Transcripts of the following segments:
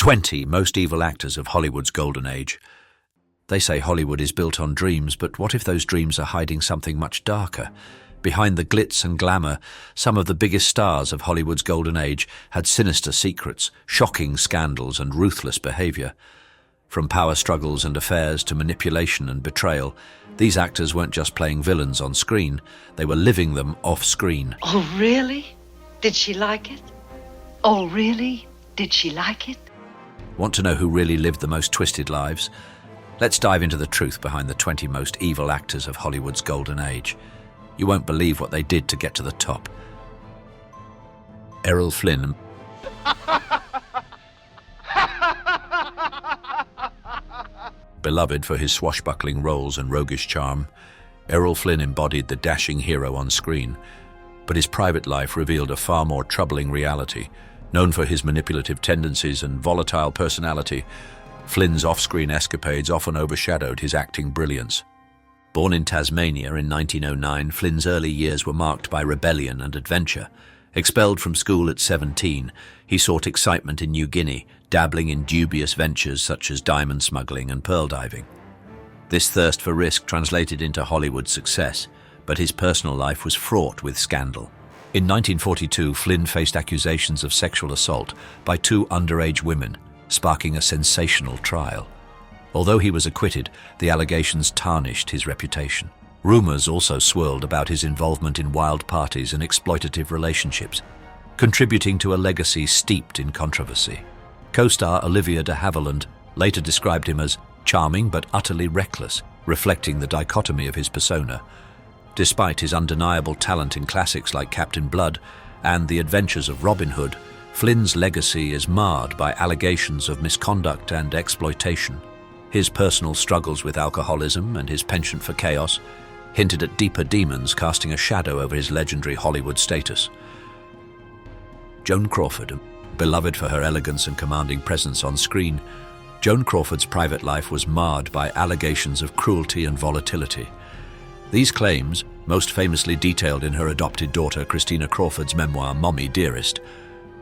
20 most evil actors of Hollywood's golden age. They say Hollywood is built on dreams, but what if those dreams are hiding something much darker? Behind the glitz and glamour, some of the biggest stars of Hollywood's golden age had sinister secrets, shocking scandals, and ruthless behavior. From power struggles and affairs to manipulation and betrayal, these actors weren't just playing villains on screen, they were living them off-screen. Oh, really? Did she like it? Oh, really? Did she like it? Want to know who really lived the most twisted lives? Let's dive into the truth behind the 20 most evil actors of Hollywood's golden age. You won't believe what they did to get to the top. Errol Flynn. Beloved for his swashbuckling roles and roguish charm, Errol Flynn embodied the dashing hero on screen, but his private life revealed a far more troubling reality. Known for his manipulative tendencies and volatile personality, Flynn's off-screen escapades often overshadowed his acting brilliance. Born in Tasmania in 1909, Flynn's early years were marked by rebellion and adventure. Expelled from school at 17, he sought excitement in New Guinea, dabbling in dubious ventures such as diamond smuggling and pearl diving. This thirst for risk translated into Hollywood success, but his personal life was fraught with scandal. In 1942, Flynn faced accusations of sexual assault by 2 underage women, sparking a sensational trial. Although he was acquitted, the allegations tarnished his reputation. Rumors also swirled about his involvement in wild parties and exploitative relationships, contributing to a legacy steeped in controversy. Co-star Olivia de Havilland later described him as charming but utterly reckless, reflecting the dichotomy of his persona. Despite his undeniable talent in classics like Captain Blood and The Adventures of Robin Hood, Flynn's legacy is marred by allegations of misconduct and exploitation. His personal struggles with alcoholism and his penchant for chaos hinted at deeper demons casting a shadow over his legendary Hollywood status. Joan Crawford, beloved for her elegance and commanding presence on screen, Joan Crawford's private life was marred by allegations of cruelty and volatility. These claims, most famously detailed in her adopted daughter Christina Crawford's memoir Mommy Dearest,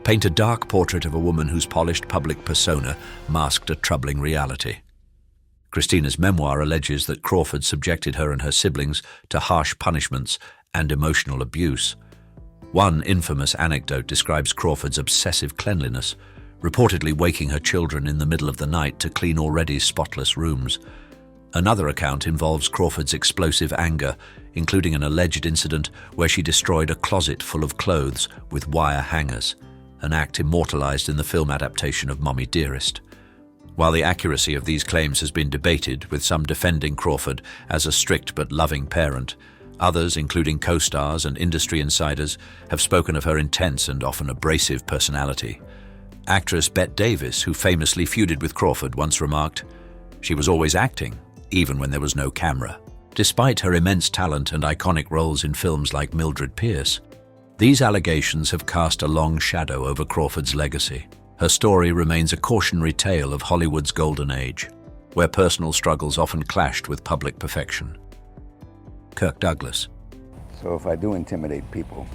paint a dark portrait of a woman whose polished public persona masked a troubling reality. Christina's memoir alleges that Crawford subjected her and her siblings to harsh punishments and emotional abuse. One infamous anecdote describes Crawford's obsessive cleanliness, reportedly waking her children in the middle of the night to clean already spotless rooms. Another account involves Crawford's explosive anger, including an alleged incident where she destroyed a closet full of clothes with wire hangers, an act immortalized in the film adaptation of Mommy Dearest. While the accuracy of these claims has been debated, with some defending Crawford as a strict but loving parent, others, including co-stars and industry insiders, have spoken of her intense and often abrasive personality. Actress Bette Davis, who famously feuded with Crawford, once remarked, "She was always acting, even when there was no camera." Despite her immense talent and iconic roles in films like Mildred Pierce, these allegations have cast a long shadow over Crawford's legacy. Her story remains a cautionary tale of Hollywood's golden age, where personal struggles often clashed with public perfection. Kirk Douglas. So if I do intimidate people,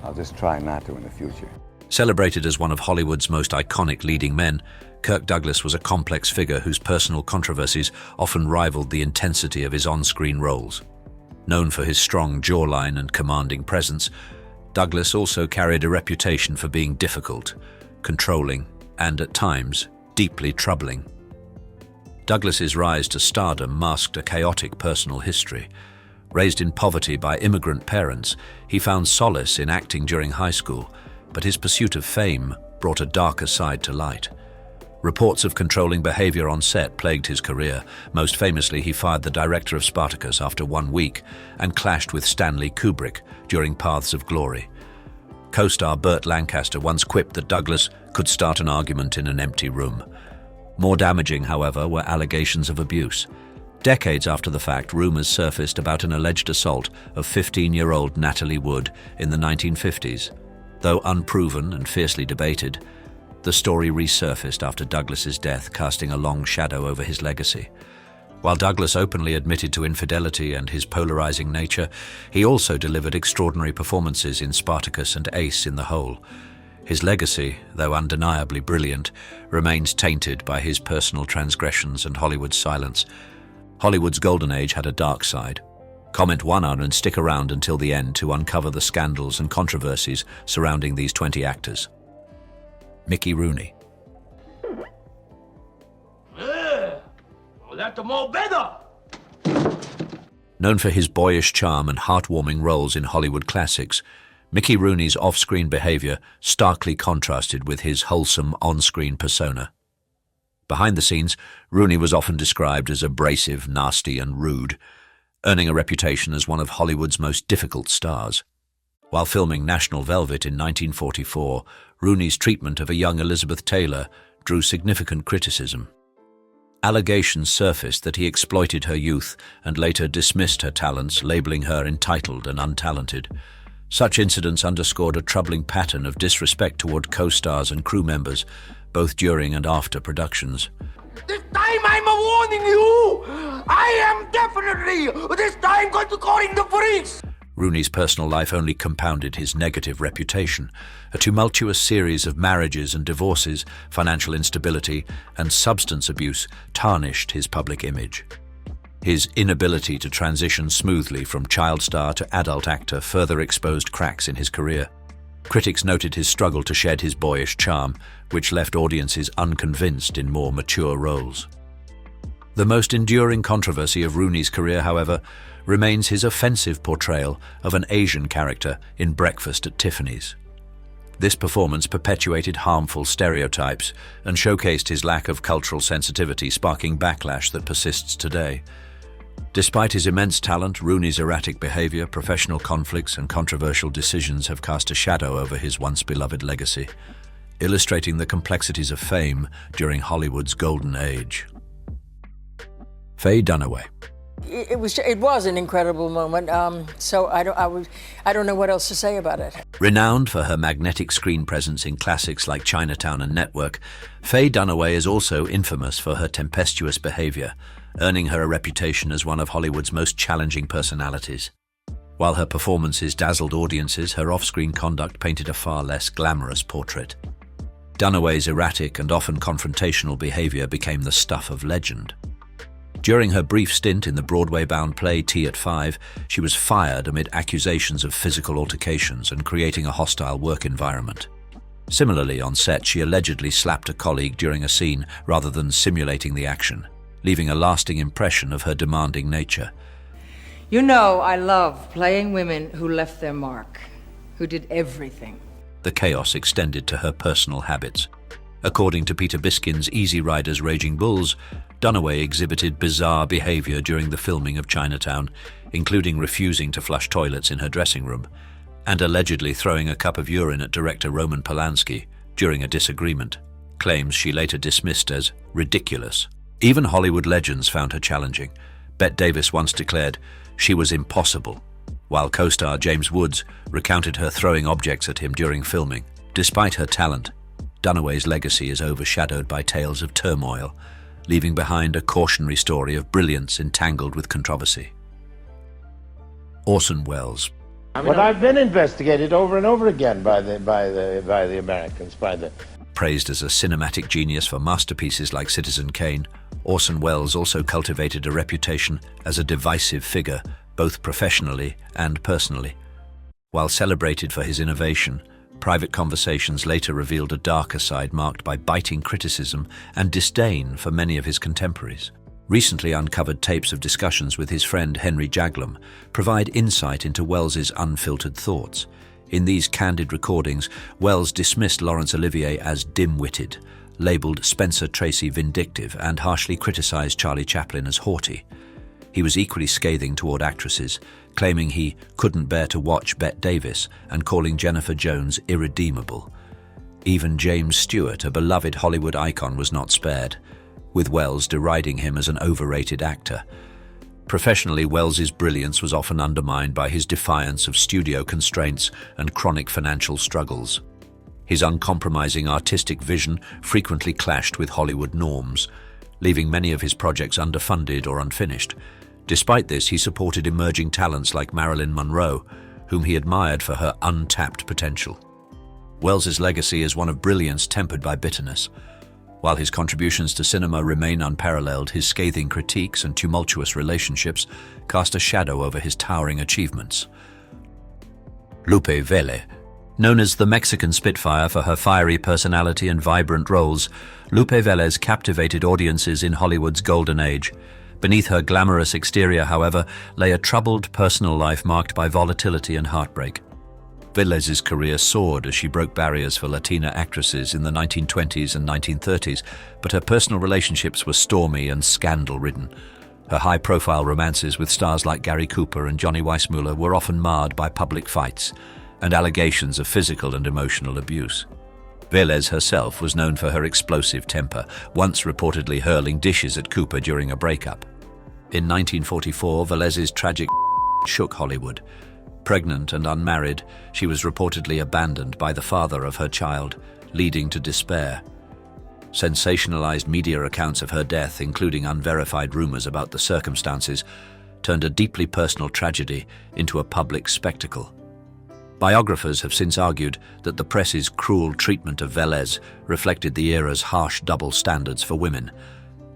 I'll just try not to in the future. Celebrated as one of Hollywood's most iconic leading men, Kirk Douglas was a complex figure whose personal controversies often rivaled the intensity of his on-screen roles. Known for his strong jawline and commanding presence, Douglas also carried a reputation for being difficult, controlling, and at times, deeply troubling. Douglas's rise to stardom masked a chaotic personal history. Raised in poverty by immigrant parents, he found solace in acting during high school, but his pursuit of fame brought a darker side to light. Reports of controlling behavior on set plagued his career. Most famously, he fired the director of Spartacus after 1 week and clashed with Stanley Kubrick during Paths of Glory. Co-star Burt Lancaster once quipped that Douglas could start an argument in an empty room. More damaging, however, were allegations of abuse. Decades after the fact, rumors surfaced about an alleged assault of 15-year-old Natalie Wood in the 1950s. Though unproven and fiercely debated, the story resurfaced after Douglas's death, casting a long shadow over his legacy. While Douglas openly admitted to infidelity and his polarizing nature, he also delivered extraordinary performances in Spartacus and Ace in the Hole. His legacy, though undeniably brilliant, remains tainted by his personal transgressions and Hollywood's silence. Hollywood's golden age had a dark side. Comment 1 on and stick around until the end to uncover the scandals and controversies surrounding these 20 actors. Mickey Rooney. That's more better. Known for his boyish charm and heartwarming roles in Hollywood classics, Mickey Rooney's off-screen behavior starkly contrasted with his wholesome on-screen persona. Behind the scenes, Rooney was often described as abrasive, nasty, and rude, earning a reputation as one of Hollywood's most difficult stars. While filming National Velvet in 1944, Rooney's treatment of a young Elizabeth Taylor drew significant criticism. Allegations surfaced that he exploited her youth and later dismissed her talents, labeling her entitled and untalented. Such incidents underscored a troubling pattern of disrespect toward co-stars and crew members, both during and after productions. This time I'm warning you! I am definitely this time going to call in the police! Rooney's personal life only compounded his negative reputation. A tumultuous series of marriages and divorces, financial instability, and substance abuse tarnished his public image. His inability to transition smoothly from child star to adult actor further exposed cracks in his career. Critics noted his struggle to shed his boyish charm, which left audiences unconvinced in more mature roles. The most enduring controversy of Rooney's career, however, remains his offensive portrayal of an Asian character in Breakfast at Tiffany's. This performance perpetuated harmful stereotypes and showcased his lack of cultural sensitivity, sparking backlash that persists today. Despite his immense talent, Rooney's erratic behavior, professional conflicts, and controversial decisions have cast a shadow over his once beloved legacy, illustrating the complexities of fame during Hollywood's golden age. Faye Dunaway. It was an incredible moment. So I don't know what else to say about it. Renowned for her magnetic screen presence in classics like Chinatown and Network, Faye Dunaway is also infamous for her tempestuous behavior, earning her a reputation as one of Hollywood's most challenging personalities. While her performances dazzled audiences, her off-screen conduct painted a far less glamorous portrait. Dunaway's erratic and often confrontational behavior became the stuff of legend. During her brief stint in the Broadway-bound play Tea at 5, she was fired amid accusations of physical altercations and creating a hostile work environment. Similarly, on set, she allegedly slapped a colleague during a scene rather than simulating the action, leaving a lasting impression of her demanding nature. You know, I love playing women who left their mark, who did everything. The chaos extended to her personal habits. According to Peter Biskin's Easy Rider's Raging Bulls, Dunaway exhibited bizarre behavior during the filming of Chinatown, including refusing to flush toilets in her dressing room, and allegedly throwing a cup of urine at director Roman Polanski during a disagreement, claims she later dismissed as ridiculous. Even Hollywood legends found her challenging. Bette Davis once declared she was impossible, while co-star James Woods recounted her throwing objects at him during filming. Despite her talent, Dunaway's legacy is overshadowed by tales of turmoil, leaving behind a cautionary story of brilliance entangled with controversy. Orson Welles. But I've been investigated over and over again by the Americans, Praised as a cinematic genius for masterpieces like Citizen Kane, Orson Welles also cultivated a reputation as a divisive figure, both professionally and personally. While celebrated for his innovation, private conversations later revealed a darker side marked by biting criticism and disdain for many of his contemporaries. Recently uncovered tapes of discussions with his friend Henry Jaglom provide insight into Welles's unfiltered thoughts. In these candid recordings, Welles dismissed Laurence Olivier as dim-witted, labeled Spencer Tracy vindictive, and harshly criticized Charlie Chaplin as haughty. He was equally scathing toward actresses, claiming he couldn't bear to watch Bette Davis and calling Jennifer Jones irredeemable. Even James Stewart, a beloved Hollywood icon, was not spared, with Welles deriding him as an overrated actor. Professionally, Welles's brilliance was often undermined by his defiance of studio constraints and chronic financial struggles. His uncompromising artistic vision frequently clashed with Hollywood norms, leaving many of his projects underfunded or unfinished. Despite this, he supported emerging talents like Marilyn Monroe, whom he admired for her untapped potential. Welles's legacy is one of brilliance tempered by bitterness. While his contributions to cinema remain unparalleled, his scathing critiques and tumultuous relationships cast a shadow over his towering achievements. Lupe Vélez. Known as the Mexican Spitfire for her fiery personality and vibrant roles, Lupe Vélez captivated audiences in Hollywood's golden age. Beneath her glamorous exterior, however, lay a troubled personal life marked by volatility and heartbreak. Vélez's career soared as she broke barriers for Latina actresses in the 1920s and 1930s, but her personal relationships were stormy and scandal-ridden. Her high-profile romances with stars like Gary Cooper and Johnny Weissmuller were often marred by public fights and allegations of physical and emotional abuse. Vélez herself was known for her explosive temper, once reportedly hurling dishes at Cooper during a breakup. In 1944, Vélez's tragic shook Hollywood. Pregnant and unmarried, she was reportedly abandoned by the father of her child, leading to despair. Sensationalized media accounts of her death, including unverified rumors about the circumstances, turned a deeply personal tragedy into a public spectacle. Biographers have since argued that the press's cruel treatment of Vélez reflected the era's harsh double standards for women.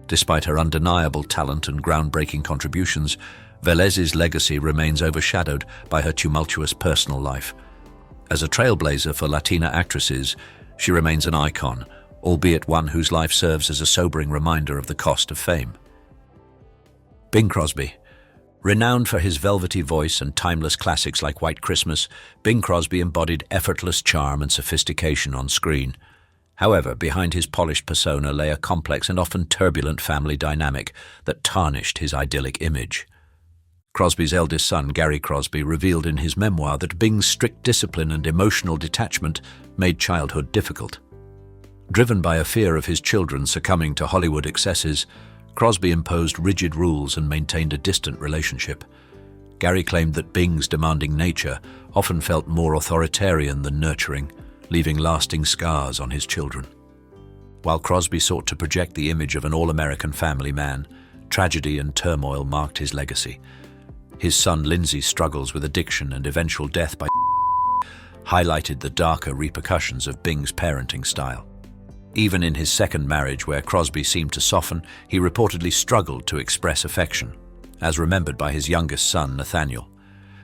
Despite her undeniable talent and groundbreaking contributions, Vélez's legacy remains overshadowed by her tumultuous personal life. As a trailblazer for Latina actresses, she remains an icon, albeit one whose life serves as a sobering reminder of the cost of fame. Bing Crosby. Renowned for his velvety voice and timeless classics like White Christmas, Bing Crosby embodied effortless charm and sophistication on screen. However, behind his polished persona lay a complex and often turbulent family dynamic that tarnished his idyllic image. Crosby's eldest son, Gary Crosby, revealed in his memoir that Bing's strict discipline and emotional detachment made childhood difficult. Driven by a fear of his children succumbing to Hollywood excesses, Crosby imposed rigid rules and maintained a distant relationship. Gary claimed that Bing's demanding nature often felt more authoritarian than nurturing, leaving lasting scars on his children. While Crosby sought to project the image of an all-American family man, tragedy and turmoil marked his legacy. His son Lindsay's struggles with addiction and eventual death by highlighted the darker repercussions of Bing's parenting style. Even in his second marriage, where Crosby seemed to soften, he reportedly struggled to express affection, as remembered by his youngest son, Nathaniel.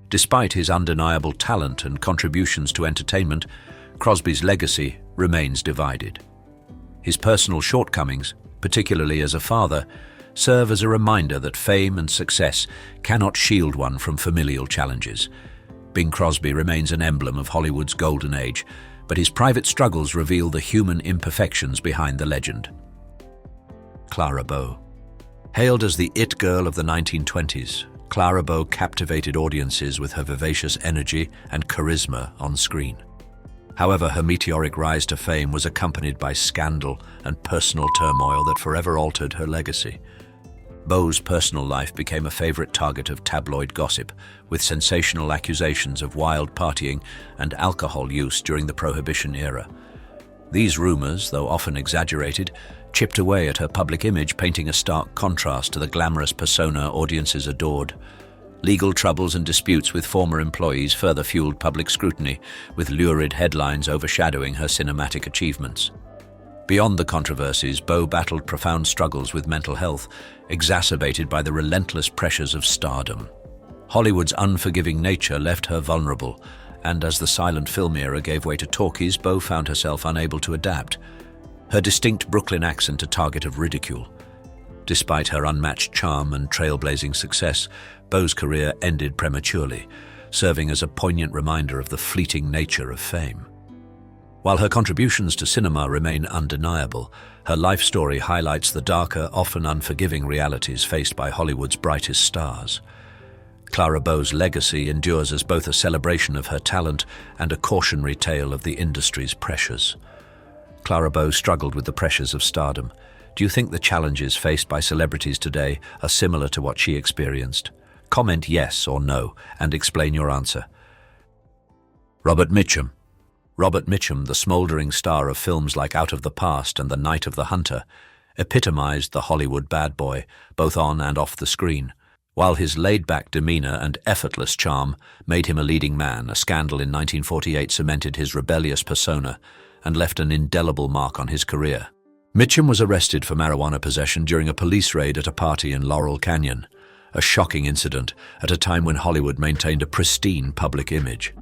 Despite his undeniable talent and contributions to entertainment, Crosby's legacy remains divided. His personal shortcomings, particularly as a father, serve as a reminder that fame and success cannot shield one from familial challenges. Bing Crosby remains an emblem of Hollywood's golden age, but his private struggles reveal the human imperfections behind the legend. Clara Bow. Hailed as the it girl of the 1920s, Clara Bow captivated audiences with her vivacious energy and charisma on screen. However, her meteoric rise to fame was accompanied by scandal and personal turmoil that forever altered her legacy. Bow's personal life became a favorite target of tabloid gossip, with sensational accusations of wild partying and alcohol use during the Prohibition era. These rumors, though often exaggerated, chipped away at her public image, painting a stark contrast to the glamorous persona audiences adored. Legal troubles and disputes with former employees further fueled public scrutiny, with lurid headlines overshadowing her cinematic achievements. Beyond the controversies, Bow battled profound struggles with mental health, exacerbated by the relentless pressures of stardom. Hollywood's unforgiving nature left her vulnerable, and as the silent film era gave way to talkies, Bow found herself unable to adapt, her distinct Brooklyn accent a target of ridicule. Despite her unmatched charm and trailblazing success, Bow's career ended prematurely, serving as a poignant reminder of the fleeting nature of fame. While her contributions to cinema remain undeniable, her life story highlights the darker, often unforgiving realities faced by Hollywood's brightest stars. Clara Bow's legacy endures as both a celebration of her talent and a cautionary tale of the industry's pressures. Clara Bow struggled with the pressures of stardom. Do you think the challenges faced by celebrities today are similar to what she experienced? Comment yes or no and explain your answer. Robert Mitchum. Robert Mitchum, the smoldering star of films like Out of the Past and The Night of the Hunter, epitomized the Hollywood bad boy, both on and off the screen. While his laid-back demeanor and effortless charm made him a leading man, a scandal in 1948 cemented his rebellious persona and left an indelible mark on his career. Mitchum was arrested for marijuana possession during a police raid at a party in Laurel Canyon, a shocking incident at a time when Hollywood maintained a pristine public image.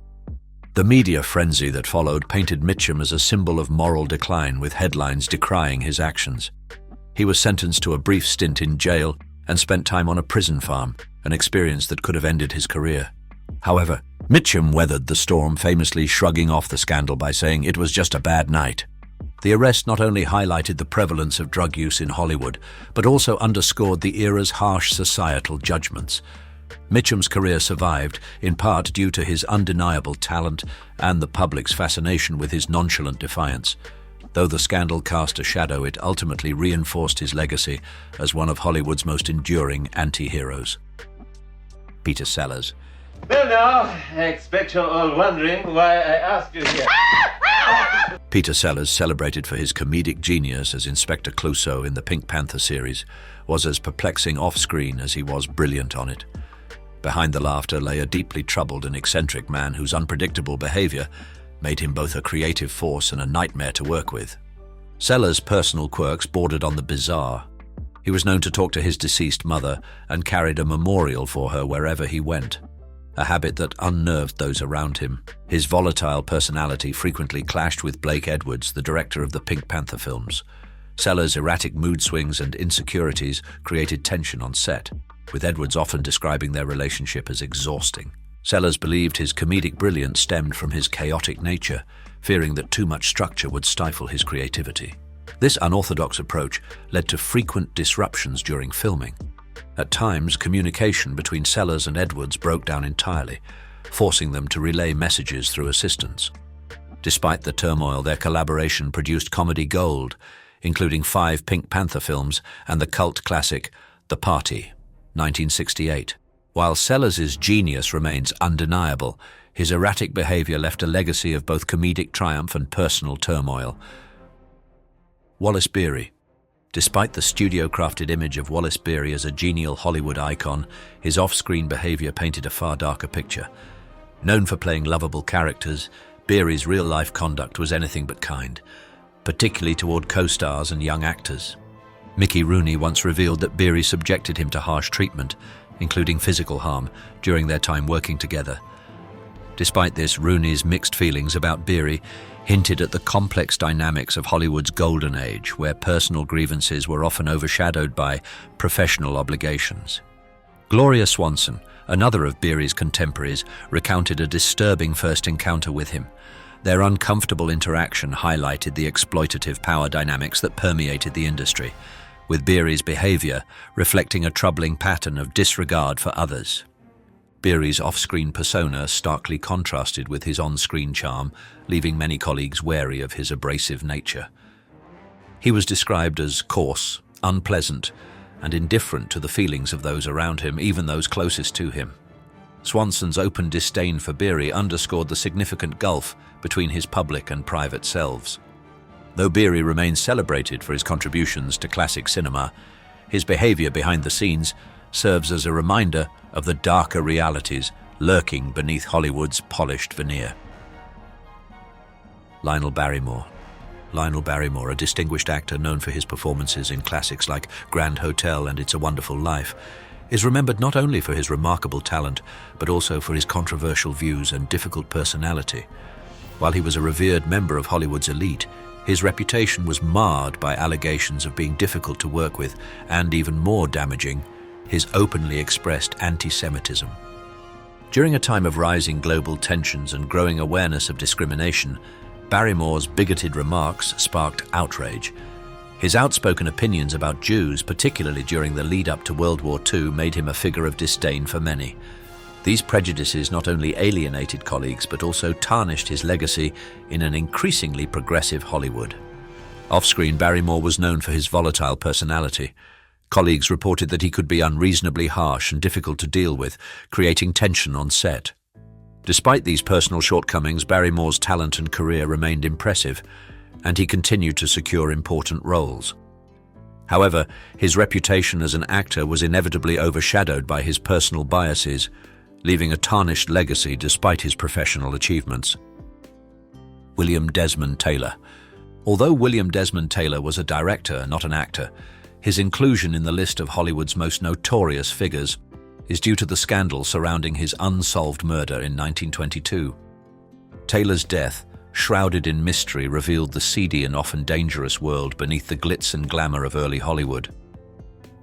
The media frenzy that followed painted Mitchum as a symbol of moral decline, with headlines decrying his actions. He was sentenced to a brief stint in jail and spent time on a prison farm, an experience that could have ended his career. However, Mitchum weathered the storm, famously shrugging off the scandal by saying it was just a bad night. The arrest not only highlighted the prevalence of drug use in Hollywood, but also underscored the era's harsh societal judgments. Mitchum's career survived, in part due to his undeniable talent and the public's fascination with his nonchalant defiance. Though the scandal cast a shadow, it ultimately reinforced his legacy as one of Hollywood's most enduring anti-heroes. Peter Sellers. Well now, I expect you're all wondering why I asked you here. Peter Sellers, celebrated for his comedic genius as Inspector Clouseau in the Pink Panther series, was as perplexing off-screen as he was brilliant on it. Behind the laughter lay a deeply troubled and eccentric man whose unpredictable behavior made him both a creative force and a nightmare to work with. Sellers' personal quirks bordered on the bizarre. He was known to talk to his deceased mother and carried a memorial for her wherever he went, a habit that unnerved those around him. His volatile personality frequently clashed with Blake Edwards, the director of the Pink Panther films. Sellers' erratic mood swings and insecurities created tension on set, with Edwards often describing their relationship as exhausting. Sellers believed his comedic brilliance stemmed from his chaotic nature, fearing that too much structure would stifle his creativity. This unorthodox approach led to frequent disruptions during filming. At times, communication between Sellers and Edwards broke down entirely, forcing them to relay messages through assistants. Despite the turmoil, their collaboration produced comedy gold, including 5 Pink Panther films and the cult classic The Party, 1968. While Sellers' genius remains undeniable, his erratic behavior left a legacy of both comedic triumph and personal turmoil. Wallace Beery. Despite the studio-crafted image of Wallace Beery as a genial Hollywood icon, his off-screen behavior painted a far darker picture. Known for playing lovable characters, Beery's real-life conduct was anything but kind, particularly toward co-stars and young actors. Mickey Rooney once revealed that Beery subjected him to harsh treatment, including physical harm, during their time working together. Despite this, Rooney's mixed feelings about Beery hinted at the complex dynamics of Hollywood's golden age, where personal grievances were often overshadowed by professional obligations. Gloria Swanson, another of Beery's contemporaries, recounted a disturbing first encounter with him. Their uncomfortable interaction highlighted the exploitative power dynamics that permeated the industry, with Beery's behavior reflecting a troubling pattern of disregard for others. Beery's off-screen persona starkly contrasted with his on-screen charm, leaving many colleagues wary of his abrasive nature. He was described as coarse, unpleasant, and indifferent to the feelings of those around him, even those closest to him. Swanson's open disdain for Beery underscored the significant gulf between his public and private selves. Though Beery remains celebrated for his contributions to classic cinema, his behavior behind the scenes serves as a reminder of the darker realities lurking beneath Hollywood's polished veneer. Lionel Barrymore. Lionel Barrymore, a distinguished actor known for his performances in classics like Grand Hotel and It's a Wonderful Life, is remembered not only for his remarkable talent, but also for his controversial views and difficult personality. While he was a revered member of Hollywood's elite, his reputation was marred by allegations of being difficult to work with, and even more damaging, his openly expressed anti-Semitism. During a time of rising global tensions and growing awareness of discrimination, Barrymore's bigoted remarks sparked outrage. His outspoken opinions about Jews, particularly during the lead-up to World War II, made him a figure of disdain for many. These prejudices not only alienated colleagues, but also tarnished his legacy in an increasingly progressive Hollywood. Off-screen, Barrymore was known for his volatile personality. Colleagues reported that he could be unreasonably harsh and difficult to deal with, creating tension on set. Despite these personal shortcomings, Barrymore's talent and career remained impressive, and he continued to secure important roles. However, his reputation as an actor was inevitably overshadowed by his personal biases, leaving a tarnished legacy despite his professional achievements. William Desmond Taylor. Although William Desmond Taylor was a director, not an actor, his inclusion in the list of Hollywood's most notorious figures is due to the scandal surrounding his unsolved murder in 1922. Taylor's death, shrouded in mystery, revealed the seedy and often dangerous world beneath the glitz and glamour of early Hollywood.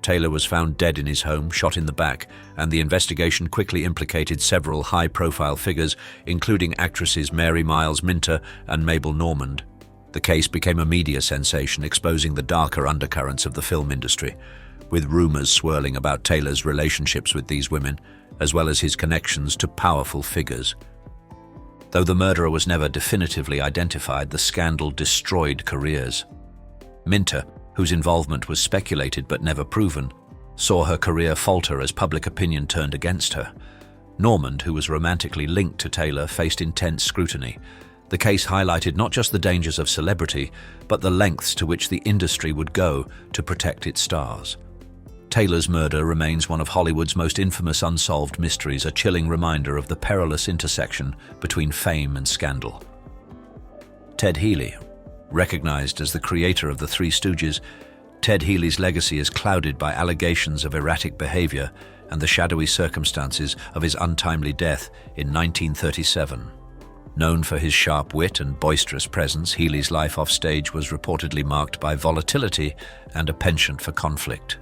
Taylor was found dead in his home, shot in the back, and the investigation quickly implicated several high-profile figures, including actresses Mary Miles Minter and Mabel Normand. The case became a media sensation, exposing the darker undercurrents of the film industry, with rumors swirling about Taylor's relationships with these women, as well as his connections to powerful figures. Though the murderer was never definitively identified, the scandal destroyed careers. Minter, whose involvement was speculated but never proven, saw her career falter as public opinion turned against her. Normand, who was romantically linked to Taylor, faced intense scrutiny. The case highlighted not just the dangers of celebrity, but the lengths to which the industry would go to protect its stars. Taylor's murder remains one of Hollywood's most infamous unsolved mysteries, a chilling reminder of the perilous intersection between fame and scandal. Ted Healy. Recognized as the creator of the Three Stooges, Ted Healy's legacy is clouded by allegations of erratic behavior and the shadowy circumstances of his untimely death in 1937. Known for his sharp wit and boisterous presence, Healy's life offstage was reportedly marked by volatility and a penchant for conflict.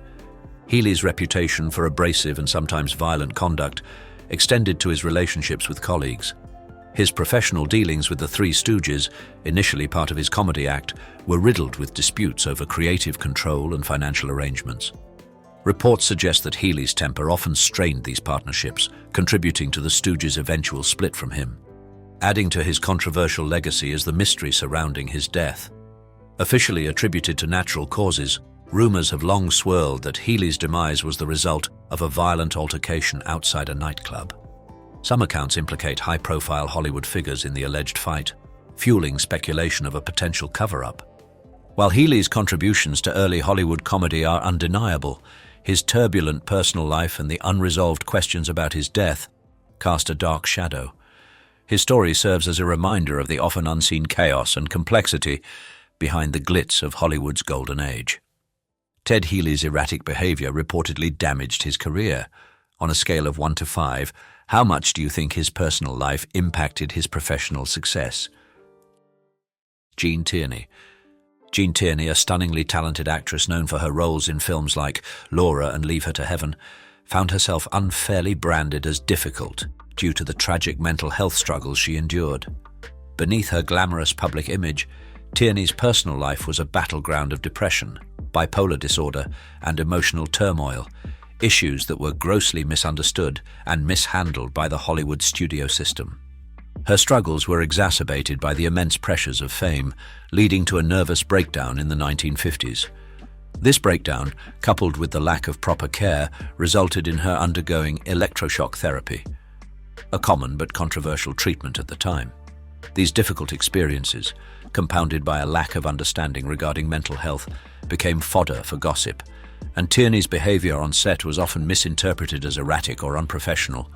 Healy's reputation for abrasive and sometimes violent conduct extended to his relationships with colleagues. His professional dealings with the Three Stooges, initially part of his comedy act, were riddled with disputes over creative control and financial arrangements. Reports suggest that Healy's temper often strained these partnerships, contributing to the Stooges' eventual split from him. Adding to his controversial legacy is the mystery surrounding his death. Officially attributed to natural causes, rumors have long swirled that Healy's demise was the result of a violent altercation outside a nightclub. Some accounts implicate high-profile Hollywood figures in the alleged fight, fueling speculation of a potential cover-up. While Healy's contributions to early Hollywood comedy are undeniable, his turbulent personal life and the unresolved questions about his death cast a dark shadow. His story serves as a reminder of the often unseen chaos and complexity behind the glitz of Hollywood's golden age. Ted Healy's erratic behavior reportedly damaged his career. On a scale of 1 to 5, how much do you think his personal life impacted his professional success? Gene Tierney. Gene Tierney, a stunningly talented actress known for her roles in films like Laura and Leave Her to Heaven, found herself unfairly branded as difficult due to the tragic mental health struggles she endured. Beneath her glamorous public image, Tierney's personal life was a battleground of depression, bipolar disorder, and emotional turmoil, issues that were grossly misunderstood and mishandled by the Hollywood studio system. Her struggles were exacerbated by the immense pressures of fame, leading to a nervous breakdown in the 1950s. This breakdown, coupled with the lack of proper care, resulted in her undergoing electroshock therapy, a common but controversial treatment at the time. These difficult experiences, compounded by a lack of understanding regarding mental health, became fodder for gossip, and Tierney's behavior on set was often misinterpreted as erratic or unprofessional.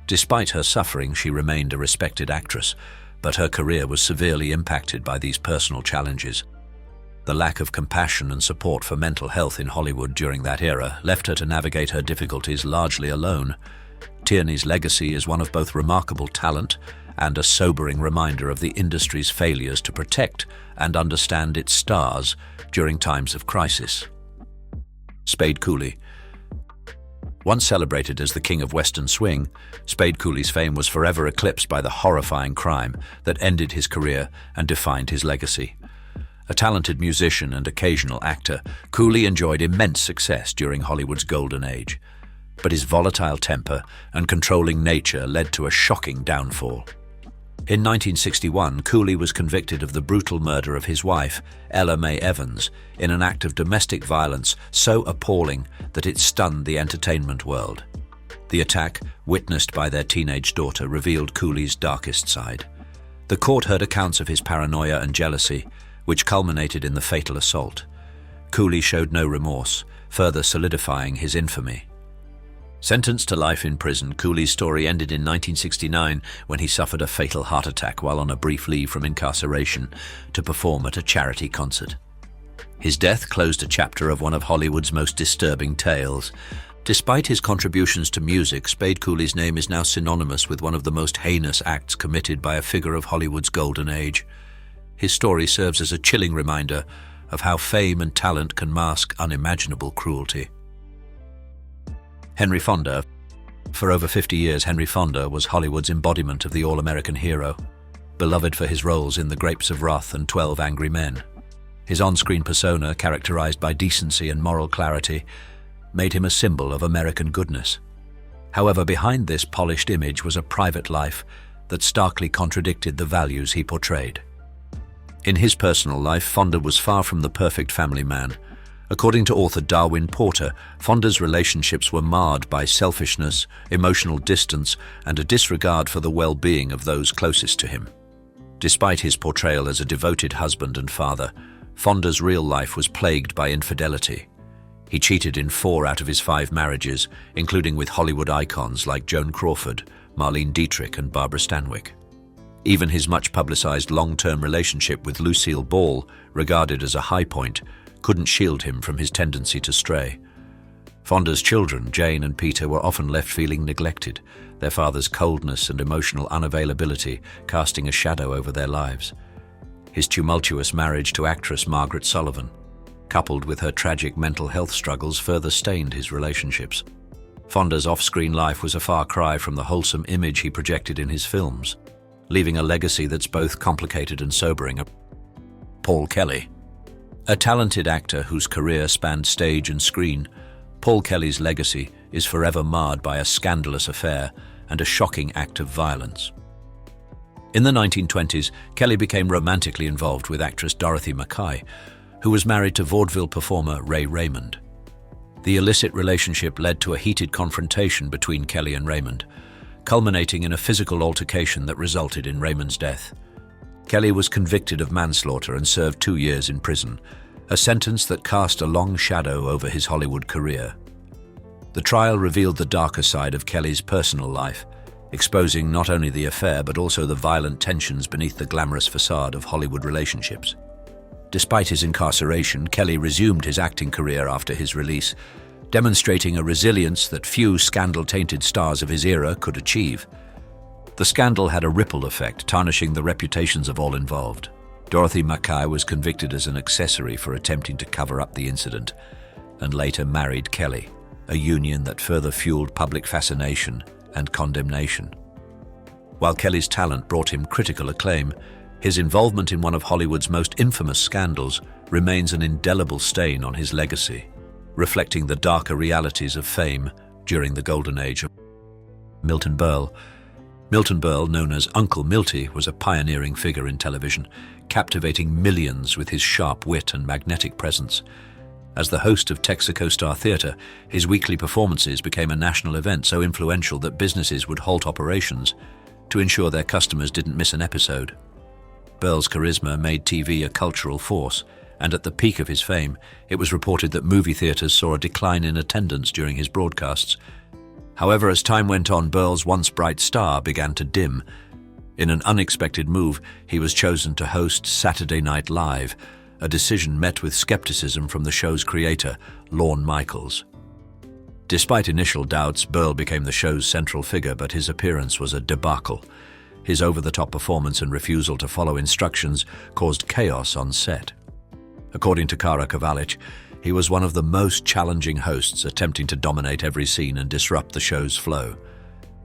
Despite her suffering, she remained a respected actress, but her career was severely impacted by these personal challenges. The lack of compassion and support for mental health in Hollywood during that era left her to navigate her difficulties largely alone. Tierney's legacy is one of both remarkable talent and a sobering reminder of the industry's failures to protect and understand its stars during times of crisis. Spade Cooley. Once celebrated as the king of Western swing, Spade Cooley's fame was forever eclipsed by the horrifying crime that ended his career and defined his legacy. A talented musician and occasional actor, Cooley enjoyed immense success during Hollywood's golden age. But his volatile temper and controlling nature led to a shocking downfall. In 1961, Cooley was convicted of the brutal murder of his wife, Ella Mae Evans, in an act of domestic violence so appalling that it stunned the entertainment world. The attack, witnessed by their teenage daughter, revealed Cooley's darkest side. The court heard accounts of his paranoia and jealousy, which culminated in the fatal assault. Cooley showed no remorse, further solidifying his infamy. Sentenced to life in prison, Cooley's story ended in 1969 when he suffered a fatal heart attack while on a brief leave from incarceration to perform at a charity concert. His death closed a chapter of one of Hollywood's most disturbing tales. Despite his contributions to music, Spade Cooley's name is now synonymous with one of the most heinous acts committed by a figure of Hollywood's golden age. His story serves as a chilling reminder of how fame and talent can mask unimaginable cruelty. Henry Fonda. For over 50 years, Henry Fonda was Hollywood's embodiment of the all-American hero, beloved for his roles in The Grapes of Wrath and 12 Angry Men. His on-screen persona, characterized by decency and moral clarity, made him a symbol of American goodness. However, behind this polished image was a private life that starkly contradicted the values he portrayed. In his personal life, Fonda was far from the perfect family man. According to author Darwin Porter, Fonda's relationships were marred by selfishness, emotional distance, and a disregard for the well-being of those closest to him. Despite his portrayal as a devoted husband and father, Fonda's real life was plagued by infidelity. He cheated in 4 out of his 5 marriages, including with Hollywood icons like Joan Crawford, Marlene Dietrich, and Barbara Stanwyck. Even his much-publicized long-term relationship with Lucille Ball, regarded as a high point, couldn't shield him from his tendency to stray. Fonda's children, Jane and Peter, were often left feeling neglected, their father's coldness and emotional unavailability casting a shadow over their lives. His tumultuous marriage to actress Margaret Sullivan, coupled with her tragic mental health struggles, further stained his relationships. Fonda's off-screen life was a far cry from the wholesome image he projected in his films, leaving a legacy that's both complicated and sobering. Paul Kelly. A talented actor whose career spanned stage and screen, Paul Kelly's legacy is forever marred by a scandalous affair and a shocking act of violence. In the 1920s, Kelly became romantically involved with actress Dorothy Mackay, who was married to vaudeville performer Ray Raymond. The illicit relationship led to a heated confrontation between Kelly and Raymond, culminating in a physical altercation that resulted in Raymond's death. Kelly was convicted of manslaughter and served 2 years in prison, a sentence that cast a long shadow over his Hollywood career. The trial revealed the darker side of Kelly's personal life, exposing not only the affair but also the violent tensions beneath the glamorous facade of Hollywood relationships. Despite his incarceration, Kelly resumed his acting career after his release, demonstrating a resilience that few scandal-tainted stars of his era could achieve. The scandal had a ripple effect, tarnishing the reputations of all involved. Dorothy Mackay was convicted as an accessory for attempting to cover up the incident, and later married Kelly, a union that further fueled public fascination and condemnation. While Kelly's talent brought him critical acclaim, his involvement in one of Hollywood's most infamous scandals remains an indelible stain on his legacy, reflecting the darker realities of fame during the golden age of Milton Berle. Milton Berle, known as Uncle Milty, was a pioneering figure in television, captivating millions with his sharp wit and magnetic presence. As the host of Texaco Star Theatre, his weekly performances became a national event so influential that businesses would halt operations to ensure their customers didn't miss an episode. Berle's charisma made TV a cultural force, and at the peak of his fame, it was reported that movie theaters saw a decline in attendance during his broadcasts. However, as time went on, Berle's once bright star began to dim. In an unexpected move, he was chosen to host Saturday Night Live, a decision met with skepticism from the show's creator, Lorne Michaels. Despite initial doubts, Berle became the show's central figure, but his appearance was a debacle. His over-the-top performance and refusal to follow instructions caused chaos on set. According to Kara Kovalich, he was one of the most challenging hosts, attempting to dominate every scene and disrupt the show's flow.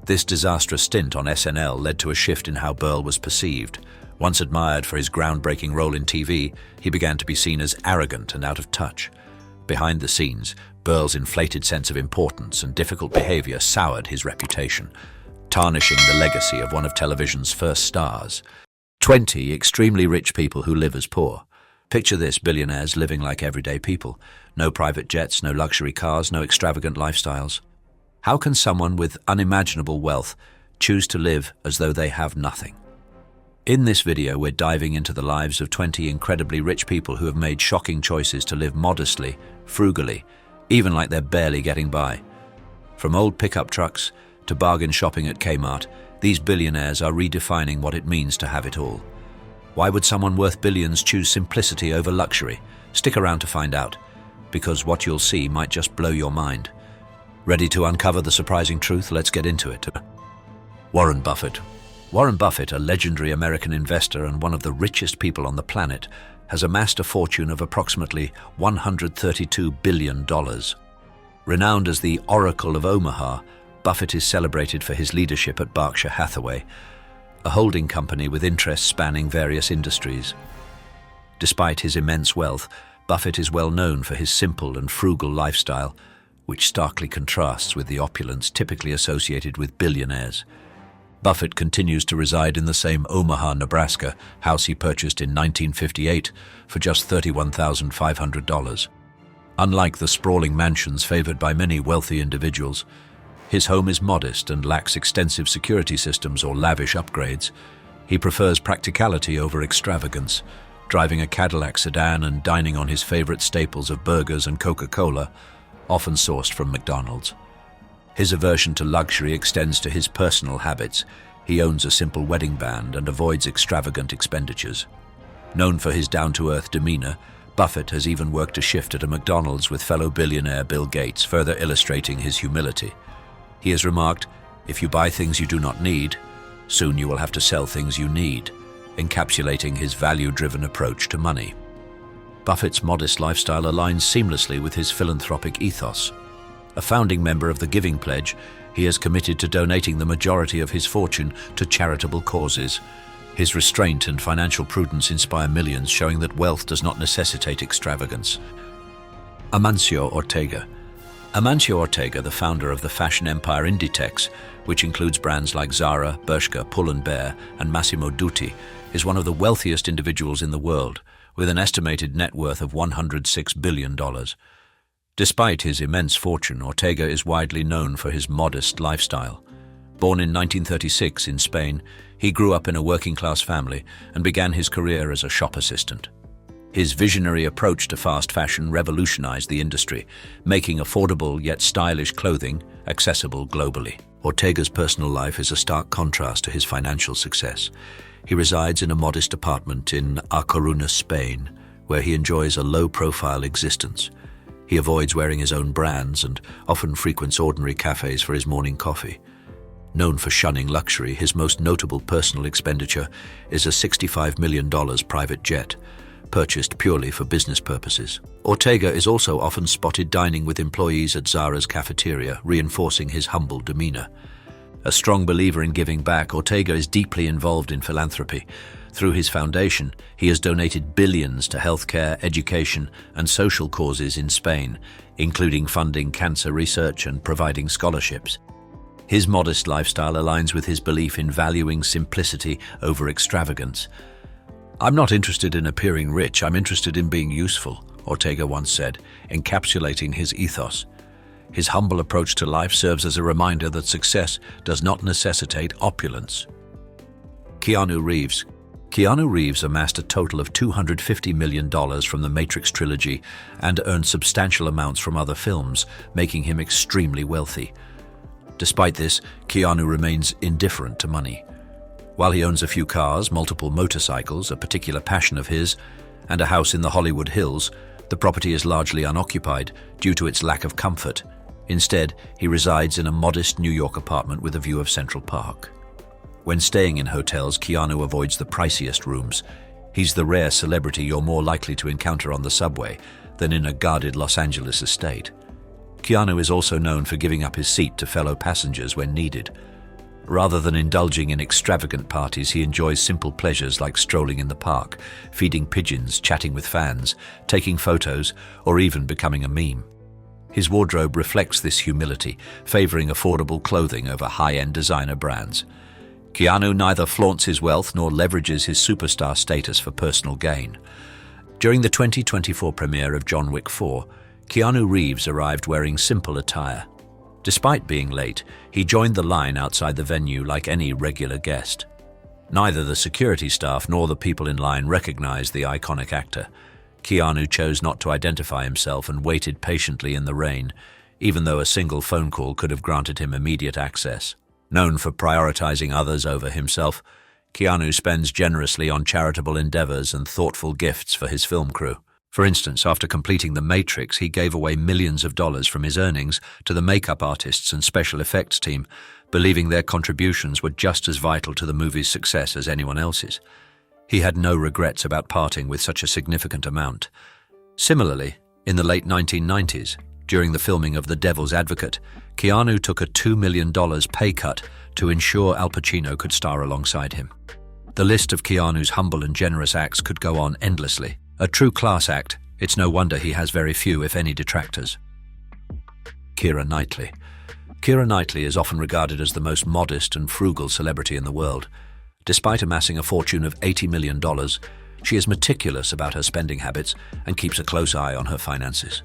This disastrous stint on SNL led to a shift in how Berle was perceived. Once admired for his groundbreaking role in TV, he began to be seen as arrogant and out of touch. Behind the scenes, Berle's inflated sense of importance and difficult behavior soured his reputation, tarnishing the legacy of one of television's first stars. 20 extremely rich people who live as poor. Picture this: billionaires living like everyday people. No private jets, no luxury cars, no extravagant lifestyles. How can someone with unimaginable wealth choose to live as though they have nothing? In this video, we're diving into the lives of 20 incredibly rich people who have made shocking choices to live modestly, frugally, even like they're barely getting by. From old pickup trucks to bargain shopping at Kmart, these billionaires are redefining what it means to have it all. Why would someone worth billions choose simplicity over luxury? Stick around to find out, because what you'll see might just blow your mind. Ready to uncover the surprising truth? Let's get into it. Warren Buffett. Warren Buffett, a legendary American investor and one of the richest people on the planet, has amassed a fortune of approximately $132 billion. Renowned as the Oracle of Omaha, Buffett is celebrated for his leadership at Berkshire Hathaway, a holding company with interests spanning various industries. Despite his immense wealth, Buffett is well known for his simple and frugal lifestyle, which starkly contrasts with the opulence typically associated with billionaires. Buffett continues to reside in the same Omaha, Nebraska house he purchased in 1958 for just $31,500. Unlike the sprawling mansions favored by many wealthy individuals, his home is modest and lacks extensive security systems or lavish upgrades. He prefers practicality over extravagance, driving a Cadillac sedan and dining on his favorite staples of burgers and Coca-Cola, often sourced from McDonald's. His aversion to luxury extends to his personal habits. He owns a simple wedding band and avoids extravagant expenditures. Known for his down-to-earth demeanor, Buffett has even worked a shift at a McDonald's with fellow billionaire Bill Gates, further illustrating his humility. He has remarked, "If you buy things you do not need, soon you will have to sell things you need," encapsulating his value-driven approach to money. Buffett's modest lifestyle aligns seamlessly with his philanthropic ethos. A founding member of the Giving Pledge, he has committed to donating the majority of his fortune to charitable causes. His restraint and financial prudence inspire millions, showing that wealth does not necessitate extravagance. Amancio Ortega. Amancio Ortega, the founder of the fashion empire Inditex, which includes brands like Zara, Bershka, Pull&Bear, and Massimo Dutti, is one of the wealthiest individuals in the world, with an estimated net worth of $106 billion. Despite his immense fortune, Ortega is widely known for his modest lifestyle. Born in 1936 in Spain, he grew up in a working-class family and began his career as a shop assistant. His visionary approach to fast fashion revolutionized the industry, making affordable yet stylish clothing accessible globally. Ortega's personal life is a stark contrast to his financial success. He resides in a modest apartment in A Coruña, Spain, where he enjoys a low-profile existence. He avoids wearing his own brands and often frequents ordinary cafes for his morning coffee. Known for shunning luxury, his most notable personal expenditure is a $65 million private jet, purchased purely for business purposes. Ortega is also often spotted dining with employees at Zara's cafeteria, reinforcing his humble demeanor. A strong believer in giving back, Ortega is deeply involved in philanthropy. Through his foundation, he has donated billions to healthcare, education, and social causes in Spain, including funding cancer research and providing scholarships. His modest lifestyle aligns with his belief in valuing simplicity over extravagance. "I'm not interested in appearing rich, I'm interested in being useful," Ortega once said, encapsulating his ethos. His humble approach to life serves as a reminder that success does not necessitate opulence. Keanu Reeves. Keanu Reeves amassed a total of $250 million from the Matrix trilogy and earned substantial amounts from other films, making him extremely wealthy. Despite this, Keanu remains indifferent to money. While he owns a few cars, multiple motorcycles, a particular passion of his, and a house in the Hollywood Hills, the property is largely unoccupied due to its lack of comfort. Instead, he resides in a modest New York apartment with a view of Central Park. When staying in hotels, Keanu avoids the priciest rooms. He's the rare celebrity you're more likely to encounter on the subway than in a guarded Los Angeles estate. Keanu is also known for giving up his seat to fellow passengers when needed. Rather than indulging in extravagant parties, he enjoys simple pleasures like strolling in the park, feeding pigeons, chatting with fans, taking photos, or even becoming a meme. His wardrobe reflects this humility, favoring affordable clothing over high-end designer brands. Keanu neither flaunts his wealth nor leverages his superstar status for personal gain. During the 2024 premiere of John Wick 4, Keanu Reeves arrived wearing simple attire. Despite being late, he joined the line outside the venue like any regular guest. Neither the security staff nor the people in line recognized the iconic actor. Keanu chose not to identify himself and waited patiently in the rain, even though a single phone call could have granted him immediate access. Known for prioritizing others over himself, Keanu spends generously on charitable endeavors and thoughtful gifts for his film crew. For instance, after completing The Matrix, he gave away millions of dollars from his earnings to the makeup artists and special effects team, believing their contributions were just as vital to the movie's success as anyone else's. He had no regrets about parting with such a significant amount. Similarly, in the late 1990s, during the filming of The Devil's Advocate, Keanu took a $2 million pay cut to ensure Al Pacino could star alongside him. The list of Keanu's humble and generous acts could go on endlessly. A true class act, it's no wonder he has very few, if any, detractors. Keira Knightley. Keira Knightley is often regarded as the most modest and frugal celebrity in the world. Despite amassing a fortune of $80 million, she is meticulous about her spending habits and keeps a close eye on her finances.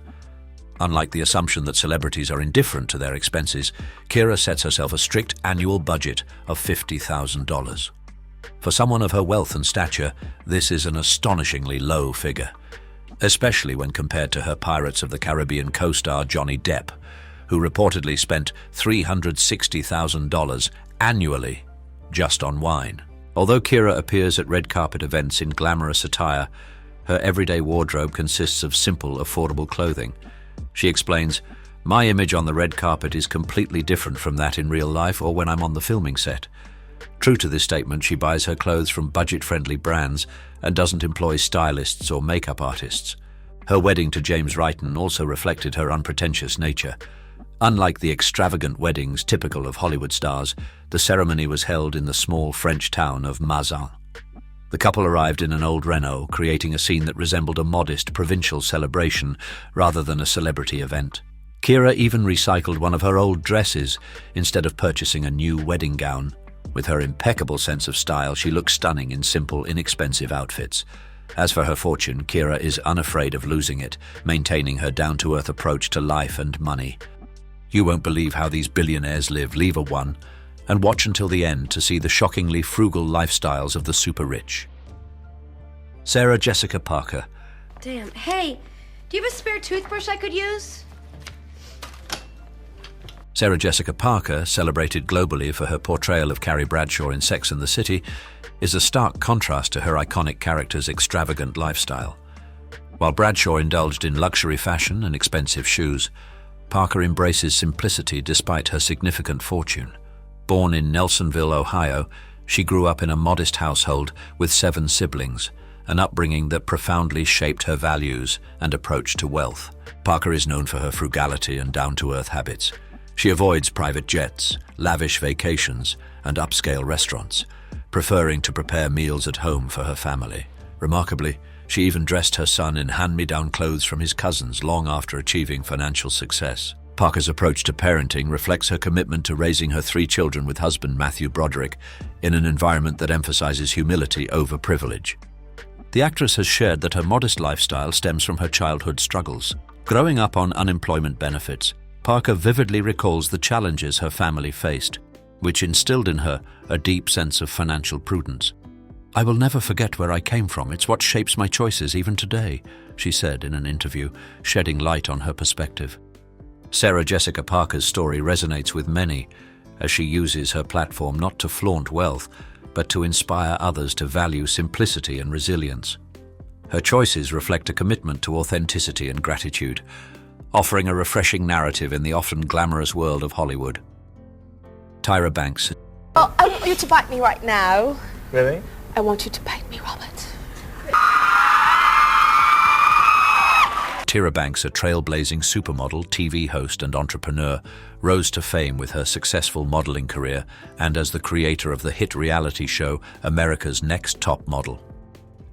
Unlike the assumption that celebrities are indifferent to their expenses, Keira sets herself a strict annual budget of $50,000. For someone of her wealth and stature, this is an astonishingly low figure, especially when compared to her Pirates of the Caribbean co-star Johnny Depp, who reportedly spent $360,000 annually just on wine. Although Keira appears at red carpet events in glamorous attire, her everyday wardrobe consists of simple, affordable clothing. She explains, "My image on the red carpet is completely different from that in real life or when I'm on the filming set." True to this statement, she buys her clothes from budget-friendly brands and doesn't employ stylists or makeup artists. Her wedding to James Wrighton also reflected her unpretentious nature. Unlike the extravagant weddings typical of Hollywood stars, the ceremony was held in the small French town of Mazan. The couple arrived in an old Renault, creating a scene that resembled a modest provincial celebration rather than a celebrity event. Keira even recycled one of her old dresses instead of purchasing a new wedding gown. With her impeccable sense of style, she looks stunning in simple, inexpensive outfits. As for her fortune, Keira is unafraid of losing it, maintaining her down-to-earth approach to life and money. You won't believe how these billionaires live. Leave a one and watch until the end to see the shockingly frugal lifestyles of the super-rich. Sarah Jessica Parker. Damn. Hey, do you have a spare toothbrush I could use? Sarah Jessica Parker, celebrated globally for her portrayal of Carrie Bradshaw in Sex and the City, is a stark contrast to her iconic character's extravagant lifestyle. While Bradshaw indulged in luxury fashion and expensive shoes, Parker embraces simplicity despite her significant fortune. Born in Nelsonville, Ohio, she grew up in a modest household with 7 siblings, an upbringing that profoundly shaped her values and approach to wealth. Parker is known for her frugality and down-to-earth habits. She avoids private jets, lavish vacations, and upscale restaurants, preferring to prepare meals at home for her family. Remarkably, she even dressed her son in hand-me-down clothes from his cousins long after achieving financial success. Parker's approach to parenting reflects her commitment to raising her 3 children with husband Matthew Broderick in an environment that emphasizes humility over privilege. The actress has shared that her modest lifestyle stems from her childhood struggles. Growing up on unemployment benefits, Parker vividly recalls the challenges her family faced, which instilled in her a deep sense of financial prudence. "I will never forget where I came from. It's what shapes my choices even today," she said in an interview, shedding light on her perspective. Sarah Jessica Parker's story resonates with many, as she uses her platform not to flaunt wealth, but to inspire others to value simplicity and resilience. Her choices reflect a commitment to authenticity and gratitude, offering a refreshing narrative in the often glamorous world of Hollywood. Tyra Banks. Oh, I want you to back me right now. Really? I want you to back me, Robert. Tyra Banks, a trailblazing supermodel, TV host, and entrepreneur, rose to fame with her successful modeling career and as the creator of the hit reality show America's Next Top Model.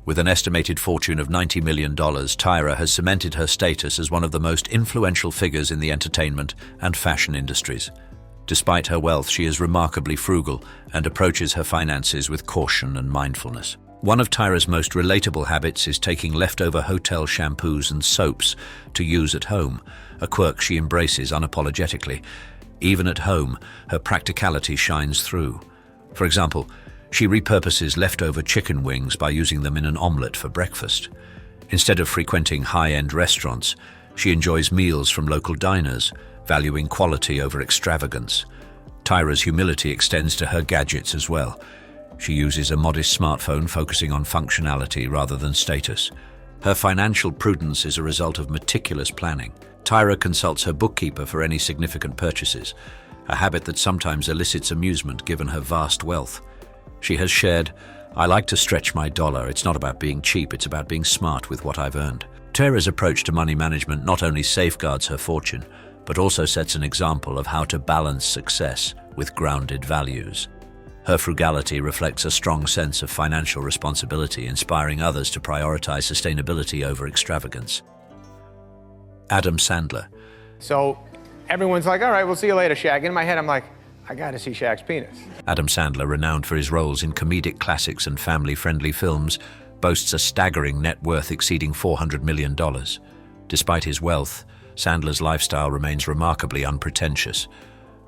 With an estimated fortune of $90 million, Tyra has cemented her status as one of the most influential figures in the entertainment and fashion industries. Despite her wealth, she is remarkably frugal and approaches her finances with caution and mindfulness. One of Tyra's most relatable habits is taking leftover hotel shampoos and soaps to use at home, a quirk she embraces unapologetically. Even at home, her practicality shines through. For example, She repurposes leftover chicken wings by using them in an omelette for breakfast. Instead of frequenting high-end restaurants, she enjoys meals from local diners, valuing quality over extravagance. Tyra's humility extends to her gadgets as well. She uses a modest smartphone focusing on functionality rather than status. Her financial prudence is a result of meticulous planning. Tyra consults her bookkeeper for any significant purchases, a habit that sometimes elicits amusement given her vast wealth. She has shared, "I like to stretch my dollar. It's not about being cheap, it's about being smart with what I've earned." Tyra's approach to money management not only safeguards her fortune, but also sets an example of how to balance success with grounded values. Her frugality reflects a strong sense of financial responsibility, inspiring others to prioritize sustainability over extravagance. Adam Sandler. So everyone's like, all right, we'll see you later, Shaq. In my head, I'm like, I gotta see Shaq's penis. Adam Sandler, renowned for his roles in comedic classics and family-friendly films, boasts a staggering net worth exceeding $400 million. Despite his wealth, Sandler's lifestyle remains remarkably unpretentious,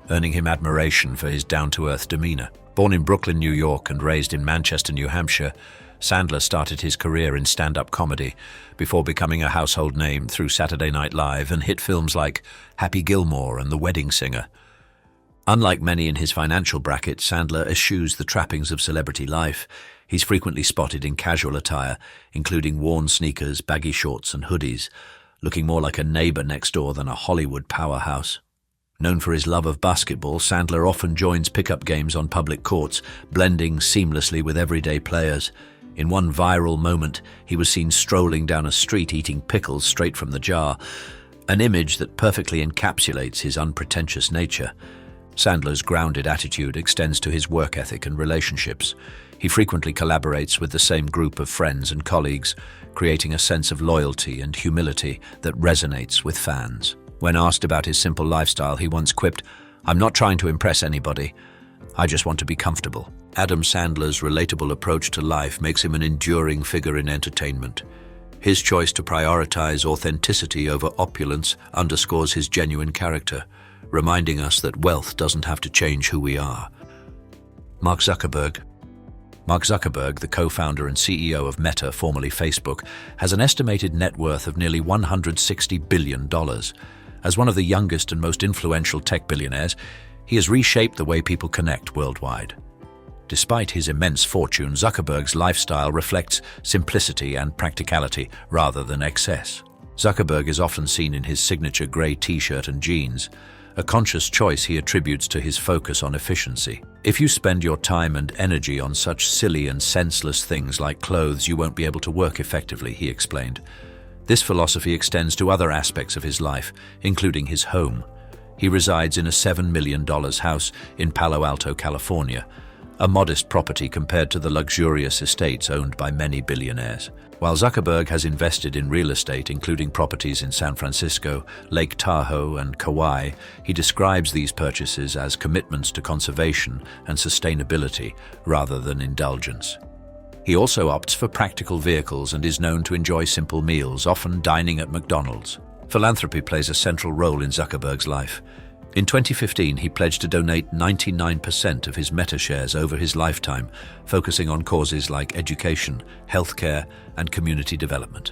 earning him admiration for his down-to-earth demeanor. Born in Brooklyn, New York, and raised in Manchester, New Hampshire, Sandler started his career in stand-up comedy before becoming a household name through Saturday Night Live and hit films like Happy Gilmore and The Wedding Singer. Unlike many in his financial bracket, Sandler eschews the trappings of celebrity life. He's frequently spotted in casual attire, including worn sneakers, baggy shorts, and hoodies, looking more like a neighbor next door than a Hollywood powerhouse. Known for his love of basketball, Sandler often joins pickup games on public courts, blending seamlessly with everyday players. In one viral moment, he was seen strolling down a street eating pickles straight from the jar, an image that perfectly encapsulates his unpretentious nature. Sandler's grounded attitude extends to his work ethic and relationships. He frequently collaborates with the same group of friends and colleagues, creating a sense of loyalty and humility that resonates with fans. When asked about his simple lifestyle, he once quipped, "I'm not trying to impress anybody. I just want to be comfortable." Adam Sandler's relatable approach to life makes him an enduring figure in entertainment. His choice to prioritize authenticity over opulence underscores his genuine character, reminding us that wealth doesn't have to change who we are. Mark Zuckerberg. Mark Zuckerberg, the co-founder and CEO of Meta, formerly Facebook, has an estimated net worth of nearly $160 billion. As one of the youngest and most influential tech billionaires, he has reshaped the way people connect worldwide. Despite his immense fortune, Zuckerberg's lifestyle reflects simplicity and practicality rather than excess. Zuckerberg is often seen in his signature grey t-shirt and jeans, a conscious choice he attributes to his focus on efficiency. "If you spend your time and energy on such silly and senseless things like clothes, you won't be able to work effectively," he explained. This philosophy extends to other aspects of his life, including his home. He resides in a $7 million house in Palo Alto, California, a modest property compared to the luxurious estates owned by many billionaires. While Zuckerberg has invested in real estate, including properties in San Francisco, Lake Tahoe, and Kauai, he describes these purchases as commitments to conservation and sustainability rather than indulgence. He also opts for practical vehicles and is known to enjoy simple meals, often dining at McDonald's. Philanthropy plays a central role in Zuckerberg's life. In 2015, he pledged to donate 99% of his Meta shares over his lifetime, focusing on causes like education, healthcare, and community development.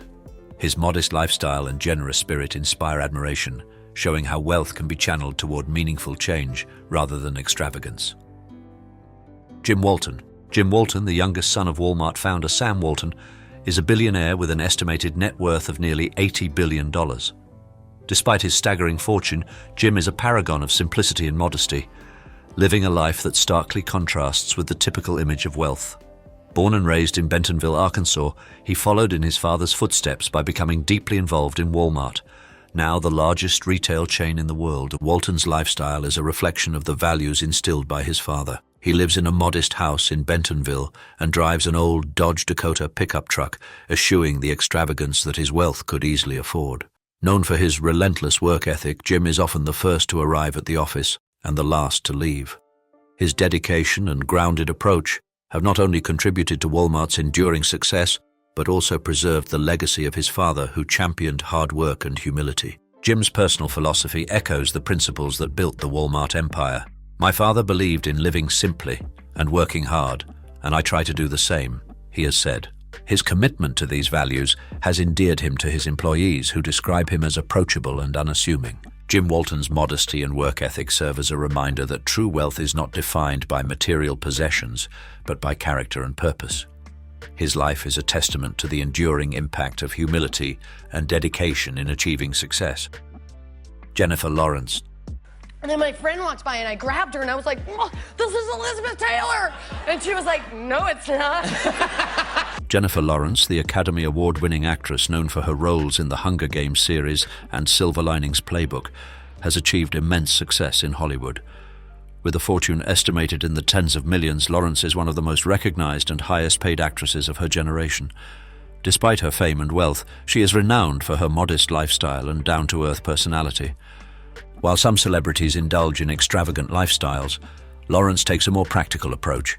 His modest lifestyle and generous spirit inspire admiration, showing how wealth can be channeled toward meaningful change rather than extravagance. Jim Walton. Jim Walton, the youngest son of Walmart founder Sam Walton, is a billionaire with an estimated net worth of nearly $80 billion. Despite his staggering fortune, Jim is a paragon of simplicity and modesty, living a life that starkly contrasts with the typical image of wealth. Born and raised in Bentonville, Arkansas, he followed in his father's footsteps by becoming deeply involved in Walmart, now the largest retail chain in the world. Walton's lifestyle is a reflection of the values instilled by his father. He lives in a modest house in Bentonville and drives an old Dodge Dakota pickup truck, eschewing the extravagance that his wealth could easily afford. Known for his relentless work ethic, Jim is often the first to arrive at the office and the last to leave. His dedication and grounded approach have not only contributed to Walmart's enduring success, but also preserved the legacy of his father, who championed hard work and humility. Jim's personal philosophy echoes the principles that built the Walmart empire. "My father believed in living simply and working hard, and I try to do the same, he has said. His commitment to these values has endeared him to his employees, who describe him as approachable and unassuming. Jim Walton's modesty and work ethic serve as a reminder that true wealth is not defined by material possessions, but by character and purpose. His life is a testament to the enduring impact of humility and dedication in achieving success. Jennifer Lawrence. And then my friend walked by and I grabbed her and I was like, oh, this is Elizabeth Taylor. And she was like, no, it's not. Jennifer Lawrence, the Academy Award-winning actress known for her roles in the Hunger Games series and Silver Linings Playbook, has achieved immense success in Hollywood. With a fortune estimated in the tens of millions, Lawrence is one of the most recognized and highest-paid actresses of her generation. Despite her fame and wealth, she is renowned for her modest lifestyle and down-to-earth personality. While some celebrities indulge in extravagant lifestyles, Lawrence takes a more practical approach.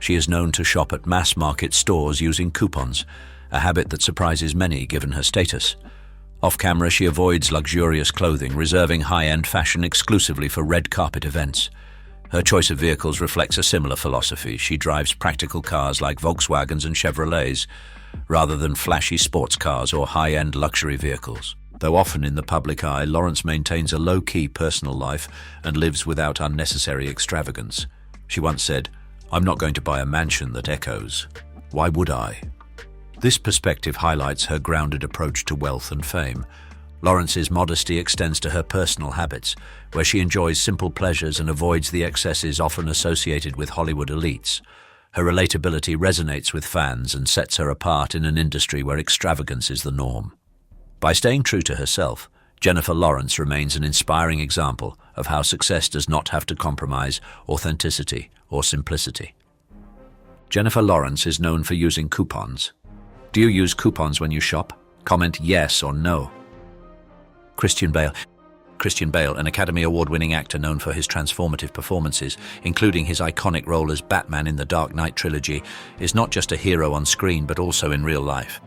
She is known to shop at mass-market stores using coupons, a habit that surprises many given her status. Off-camera, she avoids luxurious clothing, reserving high-end fashion exclusively for red carpet events. Her choice of vehicles reflects a similar philosophy. She drives practical cars like Volkswagens and Chevrolets, rather than flashy sports cars or high-end luxury vehicles. Though often in the public eye, Lawrence maintains a low-key personal life and lives without unnecessary extravagance. She once said, "I'm not going to buy a mansion that echoes. Why would I?" This perspective highlights her grounded approach to wealth and fame. Lawrence's modesty extends to her personal habits, where she enjoys simple pleasures and avoids the excesses often associated with Hollywood elites. Her relatability resonates with fans and sets her apart in an industry where extravagance is the norm. By staying true to herself, Jennifer Lawrence remains an inspiring example of how success does not have to compromise authenticity or simplicity. Jennifer Lawrence is known for using coupons. Do you use coupons when you shop? Comment yes or no. Christian Bale, an Academy Award-winning actor known for his transformative performances, including his iconic role as Batman in the Dark Knight trilogy, is not just a hero on screen but also in real life.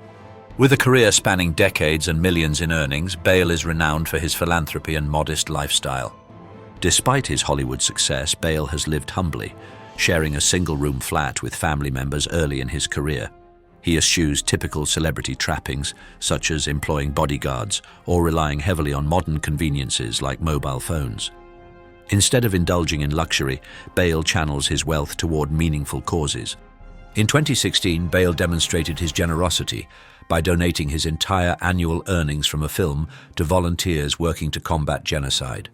With a career spanning decades and millions in earnings, Bale is renowned for his philanthropy and modest lifestyle. Despite his Hollywood success, Bale has lived humbly, sharing a single-room flat with family members early in his career. He eschews typical celebrity trappings, such as employing bodyguards or relying heavily on modern conveniences like mobile phones. Instead of indulging in luxury, Bale channels his wealth toward meaningful causes. In 2016, Bale demonstrated his generosity by donating his entire annual earnings from a film to volunteers working to combat genocide.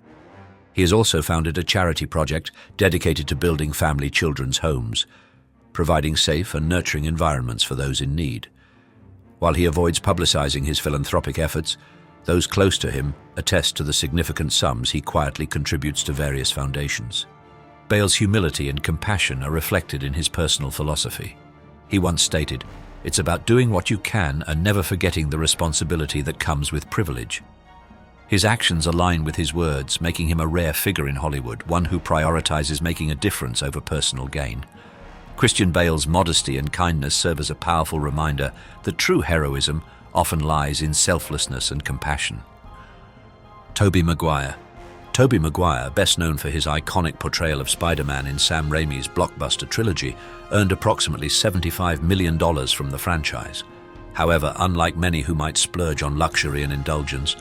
He has also founded a charity project dedicated to building family children's homes, providing safe and nurturing environments for those in need. While he avoids publicizing his philanthropic efforts, those close to him attest to the significant sums he quietly contributes to various foundations. Bale's humility and compassion are reflected in his personal philosophy. He once stated, "It's about doing what you can and never forgetting the responsibility that comes with privilege." His actions align with his words, making him a rare figure in Hollywood, one who prioritizes making a difference over personal gain. Christian Bale's modesty and kindness serve as a powerful reminder that true heroism often lies in selflessness and compassion. Tobey Maguire. Tobey Maguire, best known for his iconic portrayal of Spider-Man in Sam Raimi's blockbuster trilogy, earned approximately $75 million from the franchise. However, unlike many who might splurge on luxury and indulgence,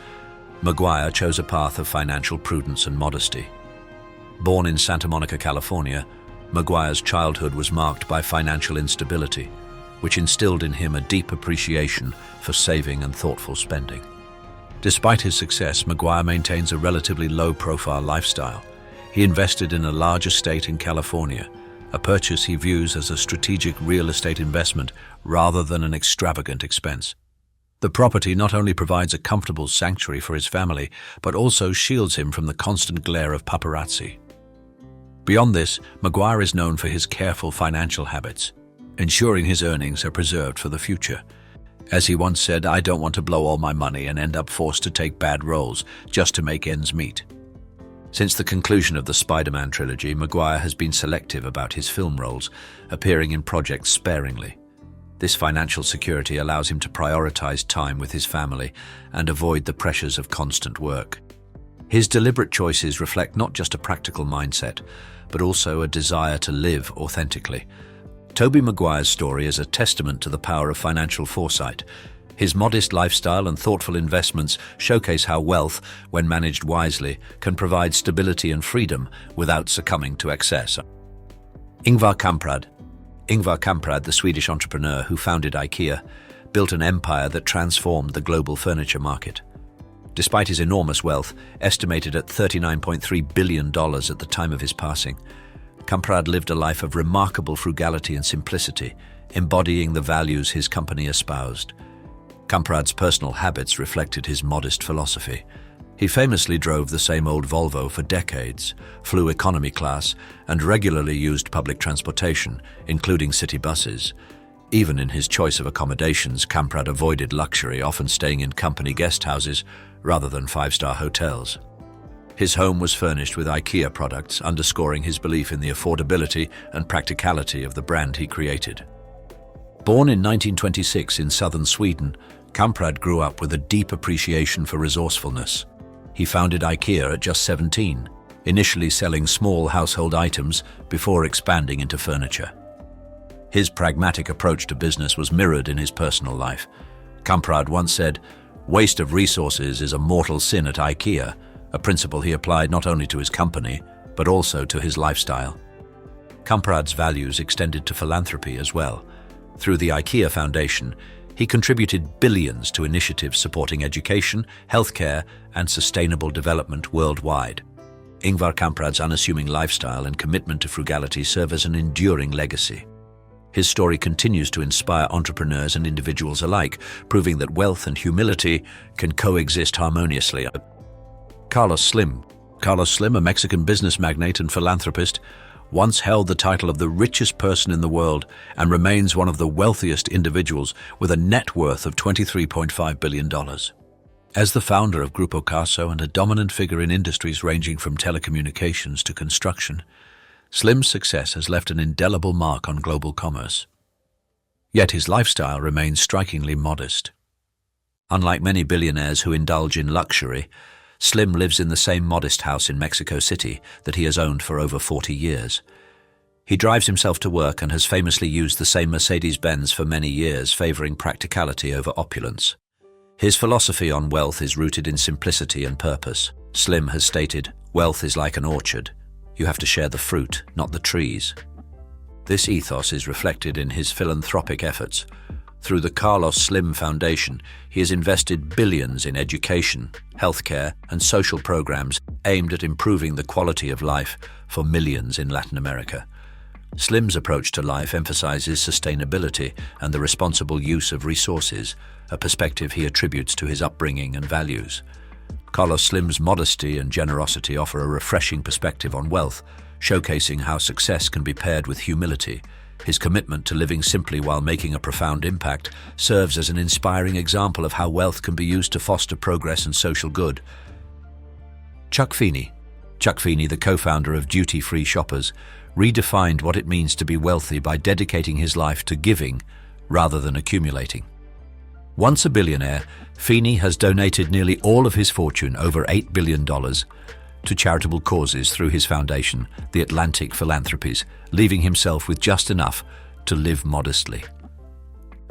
Maguire chose a path of financial prudence and modesty. Born in Santa Monica, California, Maguire's childhood was marked by financial instability, which instilled in him a deep appreciation for saving and thoughtful spending. Despite his success, Maguire maintains a relatively low-profile lifestyle. He invested in a large estate in California, a purchase he views as a strategic real estate investment rather than an extravagant expense. The property not only provides a comfortable sanctuary for his family, but also shields him from the constant glare of paparazzi. Beyond this, Maguire is known for his careful financial habits, ensuring his earnings are preserved for the future. As he once said, "I don't want to blow all my money and end up forced to take bad roles just to make ends meet." Since the conclusion of the Spider-Man trilogy, Maguire has been selective about his film roles, appearing in projects sparingly. This financial security allows him to prioritize time with his family and avoid the pressures of constant work. His deliberate choices reflect not just a practical mindset, but also a desire to live authentically. Tobey Maguire's story is a testament to the power of financial foresight. His modest lifestyle and thoughtful investments showcase how wealth, when managed wisely, can provide stability and freedom without succumbing to excess. Ingvar Kamprad. Ingvar Kamprad, the Swedish entrepreneur who founded IKEA, built an empire that transformed the global furniture market. Despite his enormous wealth, estimated at $39.3 billion at the time of his passing, Kamprad lived a life of remarkable frugality and simplicity, embodying the values his company espoused. Kamprad's personal habits reflected his modest philosophy. He famously drove the same old Volvo for decades, flew economy class, and regularly used public transportation, including city buses. Even in his choice of accommodations, Kamprad avoided luxury, often staying in company guest houses rather than five-star hotels. His home was furnished with IKEA products, underscoring his belief in the affordability and practicality of the brand he created. Born in 1926 in southern Sweden, Kamprad grew up with a deep appreciation for resourcefulness. He founded IKEA at just 17, initially selling small household items before expanding into furniture. His pragmatic approach to business was mirrored in his personal life. Kamprad once said, "Waste of resources is a mortal sin at IKEA," a principle he applied not only to his company, but also to his lifestyle. Kamprad's values extended to philanthropy as well. Through the IKEA Foundation, he contributed billions to initiatives supporting education, healthcare, and sustainable development worldwide. Ingvar Kamprad's unassuming lifestyle and commitment to frugality serve as an enduring legacy. His story continues to inspire entrepreneurs and individuals alike, proving that wealth and humility can coexist harmoniously. Carlos Slim. Carlos Slim, a Mexican business magnate and philanthropist, once held the title of the richest person in the world and remains one of the wealthiest individuals with a net worth of $23.5 billion. As the founder of Grupo Carso and a dominant figure in industries ranging from telecommunications to construction, Slim's success has left an indelible mark on global commerce. Yet his lifestyle remains strikingly modest. Unlike many billionaires who indulge in luxury, Slim lives in the same modest house in Mexico City that he has owned for over 40 years. He drives himself to work and has famously used the same Mercedes-Benz for many years, favoring practicality over opulence. His philosophy on wealth is rooted in simplicity and purpose. Slim has stated, "Wealth is like an orchard. You have to share the fruit, not the trees." This ethos is reflected in his philanthropic efforts. Through the Carlos Slim Foundation, he has invested billions in education, healthcare, and social programs aimed at improving the quality of life for millions in Latin America. Slim's approach to life emphasizes sustainability and the responsible use of resources, a perspective he attributes to his upbringing and values. Carlos Slim's modesty and generosity offer a refreshing perspective on wealth, showcasing how success can be paired with humility. His commitment to living simply while making a profound impact serves as an inspiring example of how wealth can be used to foster progress and social good. Chuck Feeney. Chuck Feeney, the co-founder of Duty Free Shoppers, redefined what it means to be wealthy by dedicating his life to giving rather than accumulating. Once a billionaire, Feeney has donated nearly all of his fortune, over $8 billion, to charitable causes through his foundation, the Atlantic Philanthropies, leaving himself with just enough to live modestly.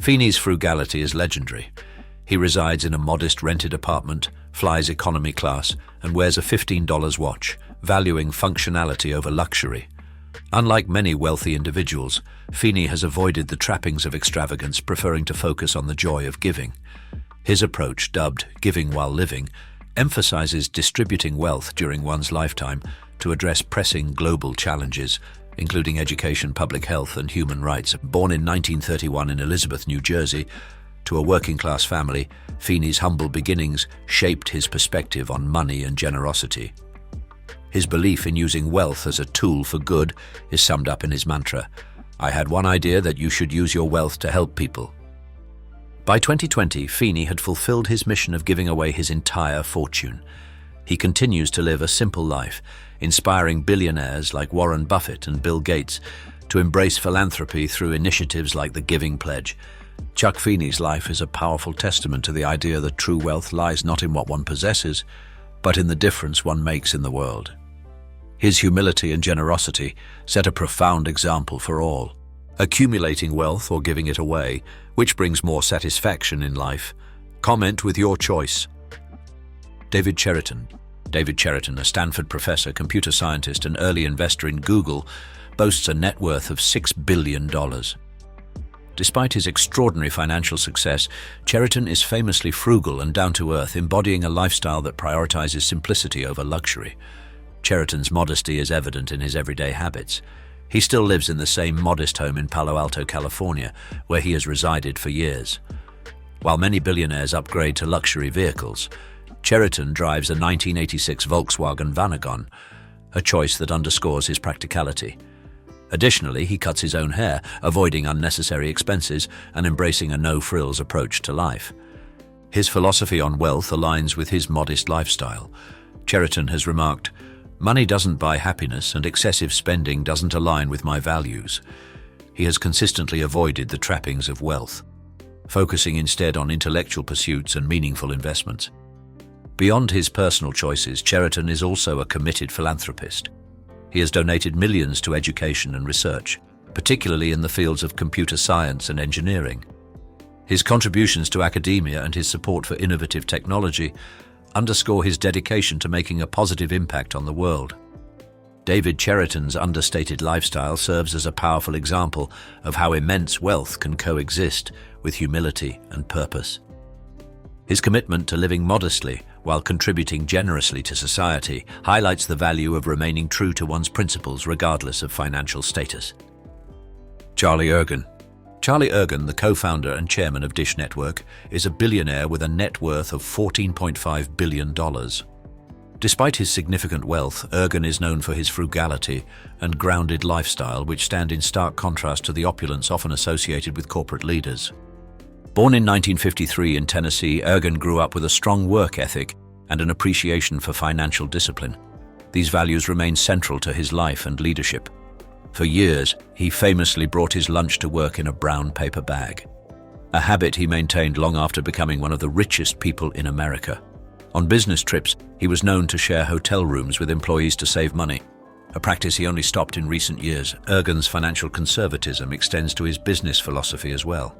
Feeney's frugality is legendary. He resides in a modest rented apartment, flies economy class, and wears a $15 watch, valuing functionality over luxury. Unlike many wealthy individuals, Feeney has avoided the trappings of extravagance, preferring to focus on the joy of giving. His approach, dubbed "giving while living," emphasizes distributing wealth during one's lifetime to address pressing global challenges, including education, public health, and human rights. Born in 1931 in Elizabeth, New Jersey, to a working-class family, Feeney's humble beginnings shaped his perspective on money and generosity. His belief in using wealth as a tool for good is summed up in his mantra, "I had one idea, that you should use your wealth to help people." By 2020, Feeney had fulfilled his mission of giving away his entire fortune. He continues to live a simple life, inspiring billionaires like Warren Buffett and Bill Gates to embrace philanthropy through initiatives like the Giving Pledge. Chuck Feeney's life is a powerful testament to the idea that true wealth lies not in what one possesses, but in the difference one makes in the world. His humility and generosity set a profound example for all. Accumulating wealth or giving it away, which brings more satisfaction in life? Comment with your choice. David Cheriton. David Cheriton, a Stanford professor, computer scientist, and early investor in Google, boasts a net worth of $6 billion. Despite his extraordinary financial success, Cheriton is famously frugal and down-to-earth, embodying a lifestyle that prioritizes simplicity over luxury. Cheriton's modesty is evident in his everyday habits. He still lives in the same modest home in Palo Alto, California, where he has resided for years. While many billionaires upgrade to luxury vehicles, Cheriton drives a 1986 Volkswagen Vanagon, a choice that underscores his practicality. Additionally, he cuts his own hair, avoiding unnecessary expenses and embracing a no-frills approach to life. His philosophy on wealth aligns with his modest lifestyle. Cheriton has remarked, "Money doesn't buy happiness, and excessive spending doesn't align with my values." He has consistently avoided the trappings of wealth, focusing instead on intellectual pursuits and meaningful investments. Beyond his personal choices, Cheriton is also a committed philanthropist. He has donated millions to education and research, particularly in the fields of computer science and engineering. His contributions to academia and his support for innovative technology underscore his dedication to making a positive impact on the world. David Cheriton's understated lifestyle serves as a powerful example of how immense wealth can coexist with humility and purpose. His commitment to living modestly while contributing generously to society highlights the value of remaining true to one's principles regardless of financial status. Charlie Ergen. Charlie Ergen, the co-founder and chairman of Dish Network, is a billionaire with a net worth of $14.5 billion. Despite his significant wealth, Ergen is known for his frugality and grounded lifestyle, which stand in stark contrast to the opulence often associated with corporate leaders. Born in 1953 in Tennessee, Ergen grew up with a strong work ethic and an appreciation for financial discipline. These values remain central to his life and leadership. For years, he famously brought his lunch to work in a brown paper bag, a habit he maintained long after becoming one of the richest people in America. On business trips, he was known to share hotel rooms with employees to save money, a practice he only stopped in recent years. Ergen's financial conservatism extends to his business philosophy as well.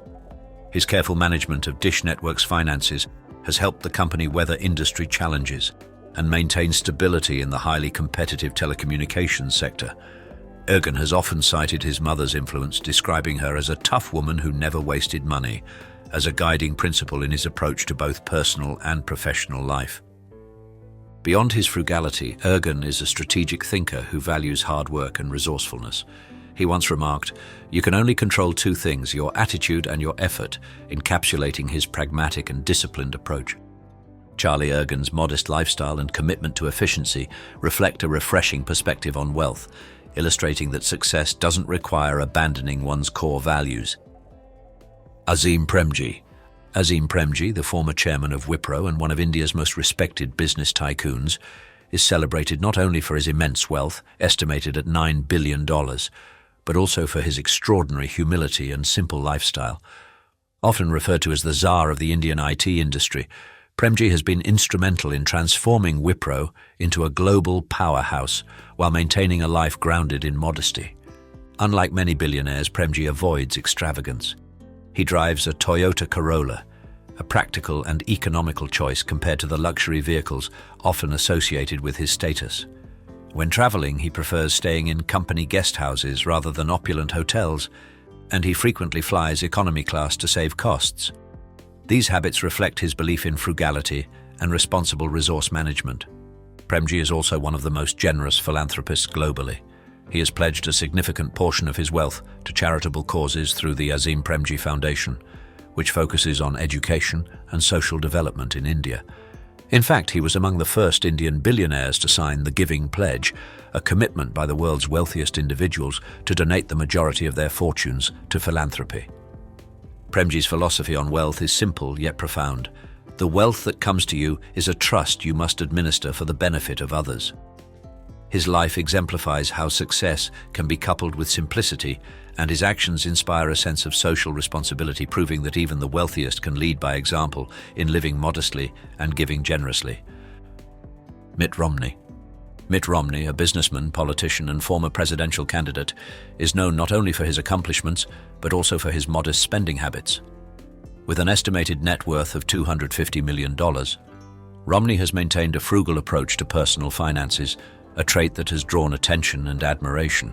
His careful management of Dish Network's finances has helped the company weather industry challenges and maintain stability in the highly competitive telecommunications sector. Ergen has often cited his mother's influence, describing her as a tough woman who never wasted money, as a guiding principle in his approach to both personal and professional life. Beyond his frugality, Ergen is a strategic thinker who values hard work and resourcefulness. He once remarked, "You can only control two things, your attitude and your effort," encapsulating his pragmatic and disciplined approach. Charlie Ergen's modest lifestyle and commitment to efficiency reflect a refreshing perspective on wealth, illustrating that success doesn't require abandoning one's core values. Azim Premji. Azim Premji, the former chairman of Wipro and one of India's most respected business tycoons, is celebrated not only for his immense wealth, estimated at $9 billion, but also for his extraordinary humility and simple lifestyle. Often referred to as the Tsar of the Indian IT industry, Premji has been instrumental in transforming Wipro into a global powerhouse while maintaining a life grounded in modesty. Unlike many billionaires, Premji avoids extravagance. He drives a Toyota Corolla, a practical and economical choice compared to the luxury vehicles often associated with his status. When traveling, he prefers staying in company guest houses rather than opulent hotels, and he frequently flies economy class to save costs. These habits reflect his belief in frugality and responsible resource management. Premji is also one of the most generous philanthropists globally. He has pledged a significant portion of his wealth to charitable causes through the Azim Premji Foundation, which focuses on education and social development in India. In fact, he was among the first Indian billionaires to sign the Giving Pledge, a commitment by the world's wealthiest individuals to donate the majority of their fortunes to philanthropy. Premji's philosophy on wealth is simple yet profound. The wealth that comes to you is a trust you must administer for the benefit of others. His life exemplifies how success can be coupled with simplicity, and his actions inspire a sense of social responsibility, proving that even the wealthiest can lead by example in living modestly and giving generously. Mitt Romney. Mitt Romney, a businessman, politician, and former presidential candidate, is known not only for his accomplishments, but also for his modest spending habits. With an estimated net worth of $250 million, Romney has maintained a frugal approach to personal finances, a trait that has drawn attention and admiration.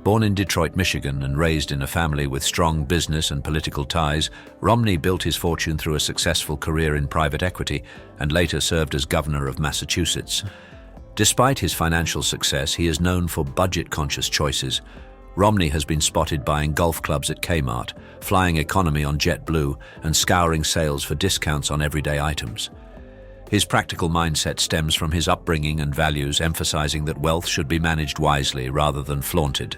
Born in Detroit, Michigan, and raised in a family with strong business and political ties, Romney built his fortune through a successful career in private equity and later served as governor of Massachusetts. Despite his financial success, he is known for budget-conscious choices. Romney has been spotted buying golf clubs at Kmart, flying economy on JetBlue, and scouring sales for discounts on everyday items. His practical mindset stems from his upbringing and values, emphasizing that wealth should be managed wisely rather than flaunted.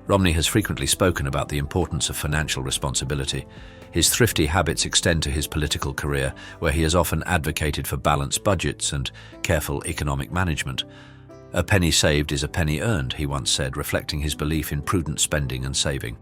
Romney has frequently spoken about the importance of financial responsibility. His thrifty habits extend to his political career, where he has often advocated for balanced budgets and careful economic management. "A penny saved is a penny earned," he once said, reflecting his belief in prudent spending and saving.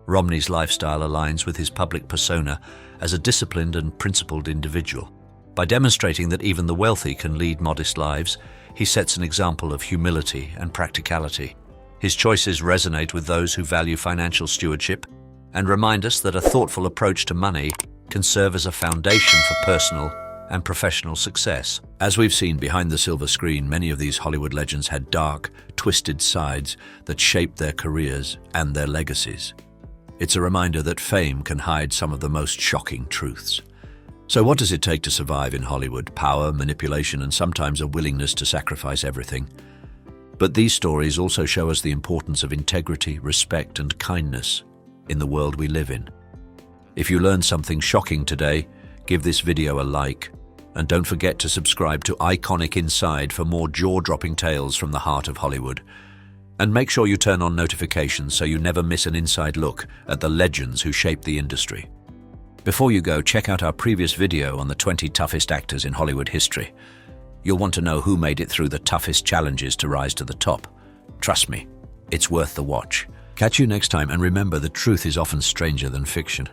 Romney's lifestyle aligns with his public persona as a disciplined and principled individual. By demonstrating that even the wealthy can lead modest lives, he sets an example of humility and practicality. His choices resonate with those who value financial stewardship and remind us that a thoughtful approach to money can serve as a foundation for personal and professional success. As we've seen behind the silver screen, many of these Hollywood legends had dark, twisted sides that shaped their careers and their legacies. It's a reminder that fame can hide some of the most shocking truths. So what does it take to survive in Hollywood? Power, manipulation, and sometimes a willingness to sacrifice everything. But these stories also show us the importance of integrity, respect, and kindness in the world we live in. If you learned something shocking today, give this video a like, and don't forget to subscribe to Iconic Inside for more jaw-dropping tales from the heart of Hollywood. And make sure you turn on notifications so you never miss an inside look at the legends who shaped the industry. Before you go, check out our previous video on the 20 toughest actors in Hollywood history. You'll want to know who made it through the toughest challenges to rise to the top. Trust me, it's worth the watch. Catch you next time, and remember, the truth is often stranger than fiction.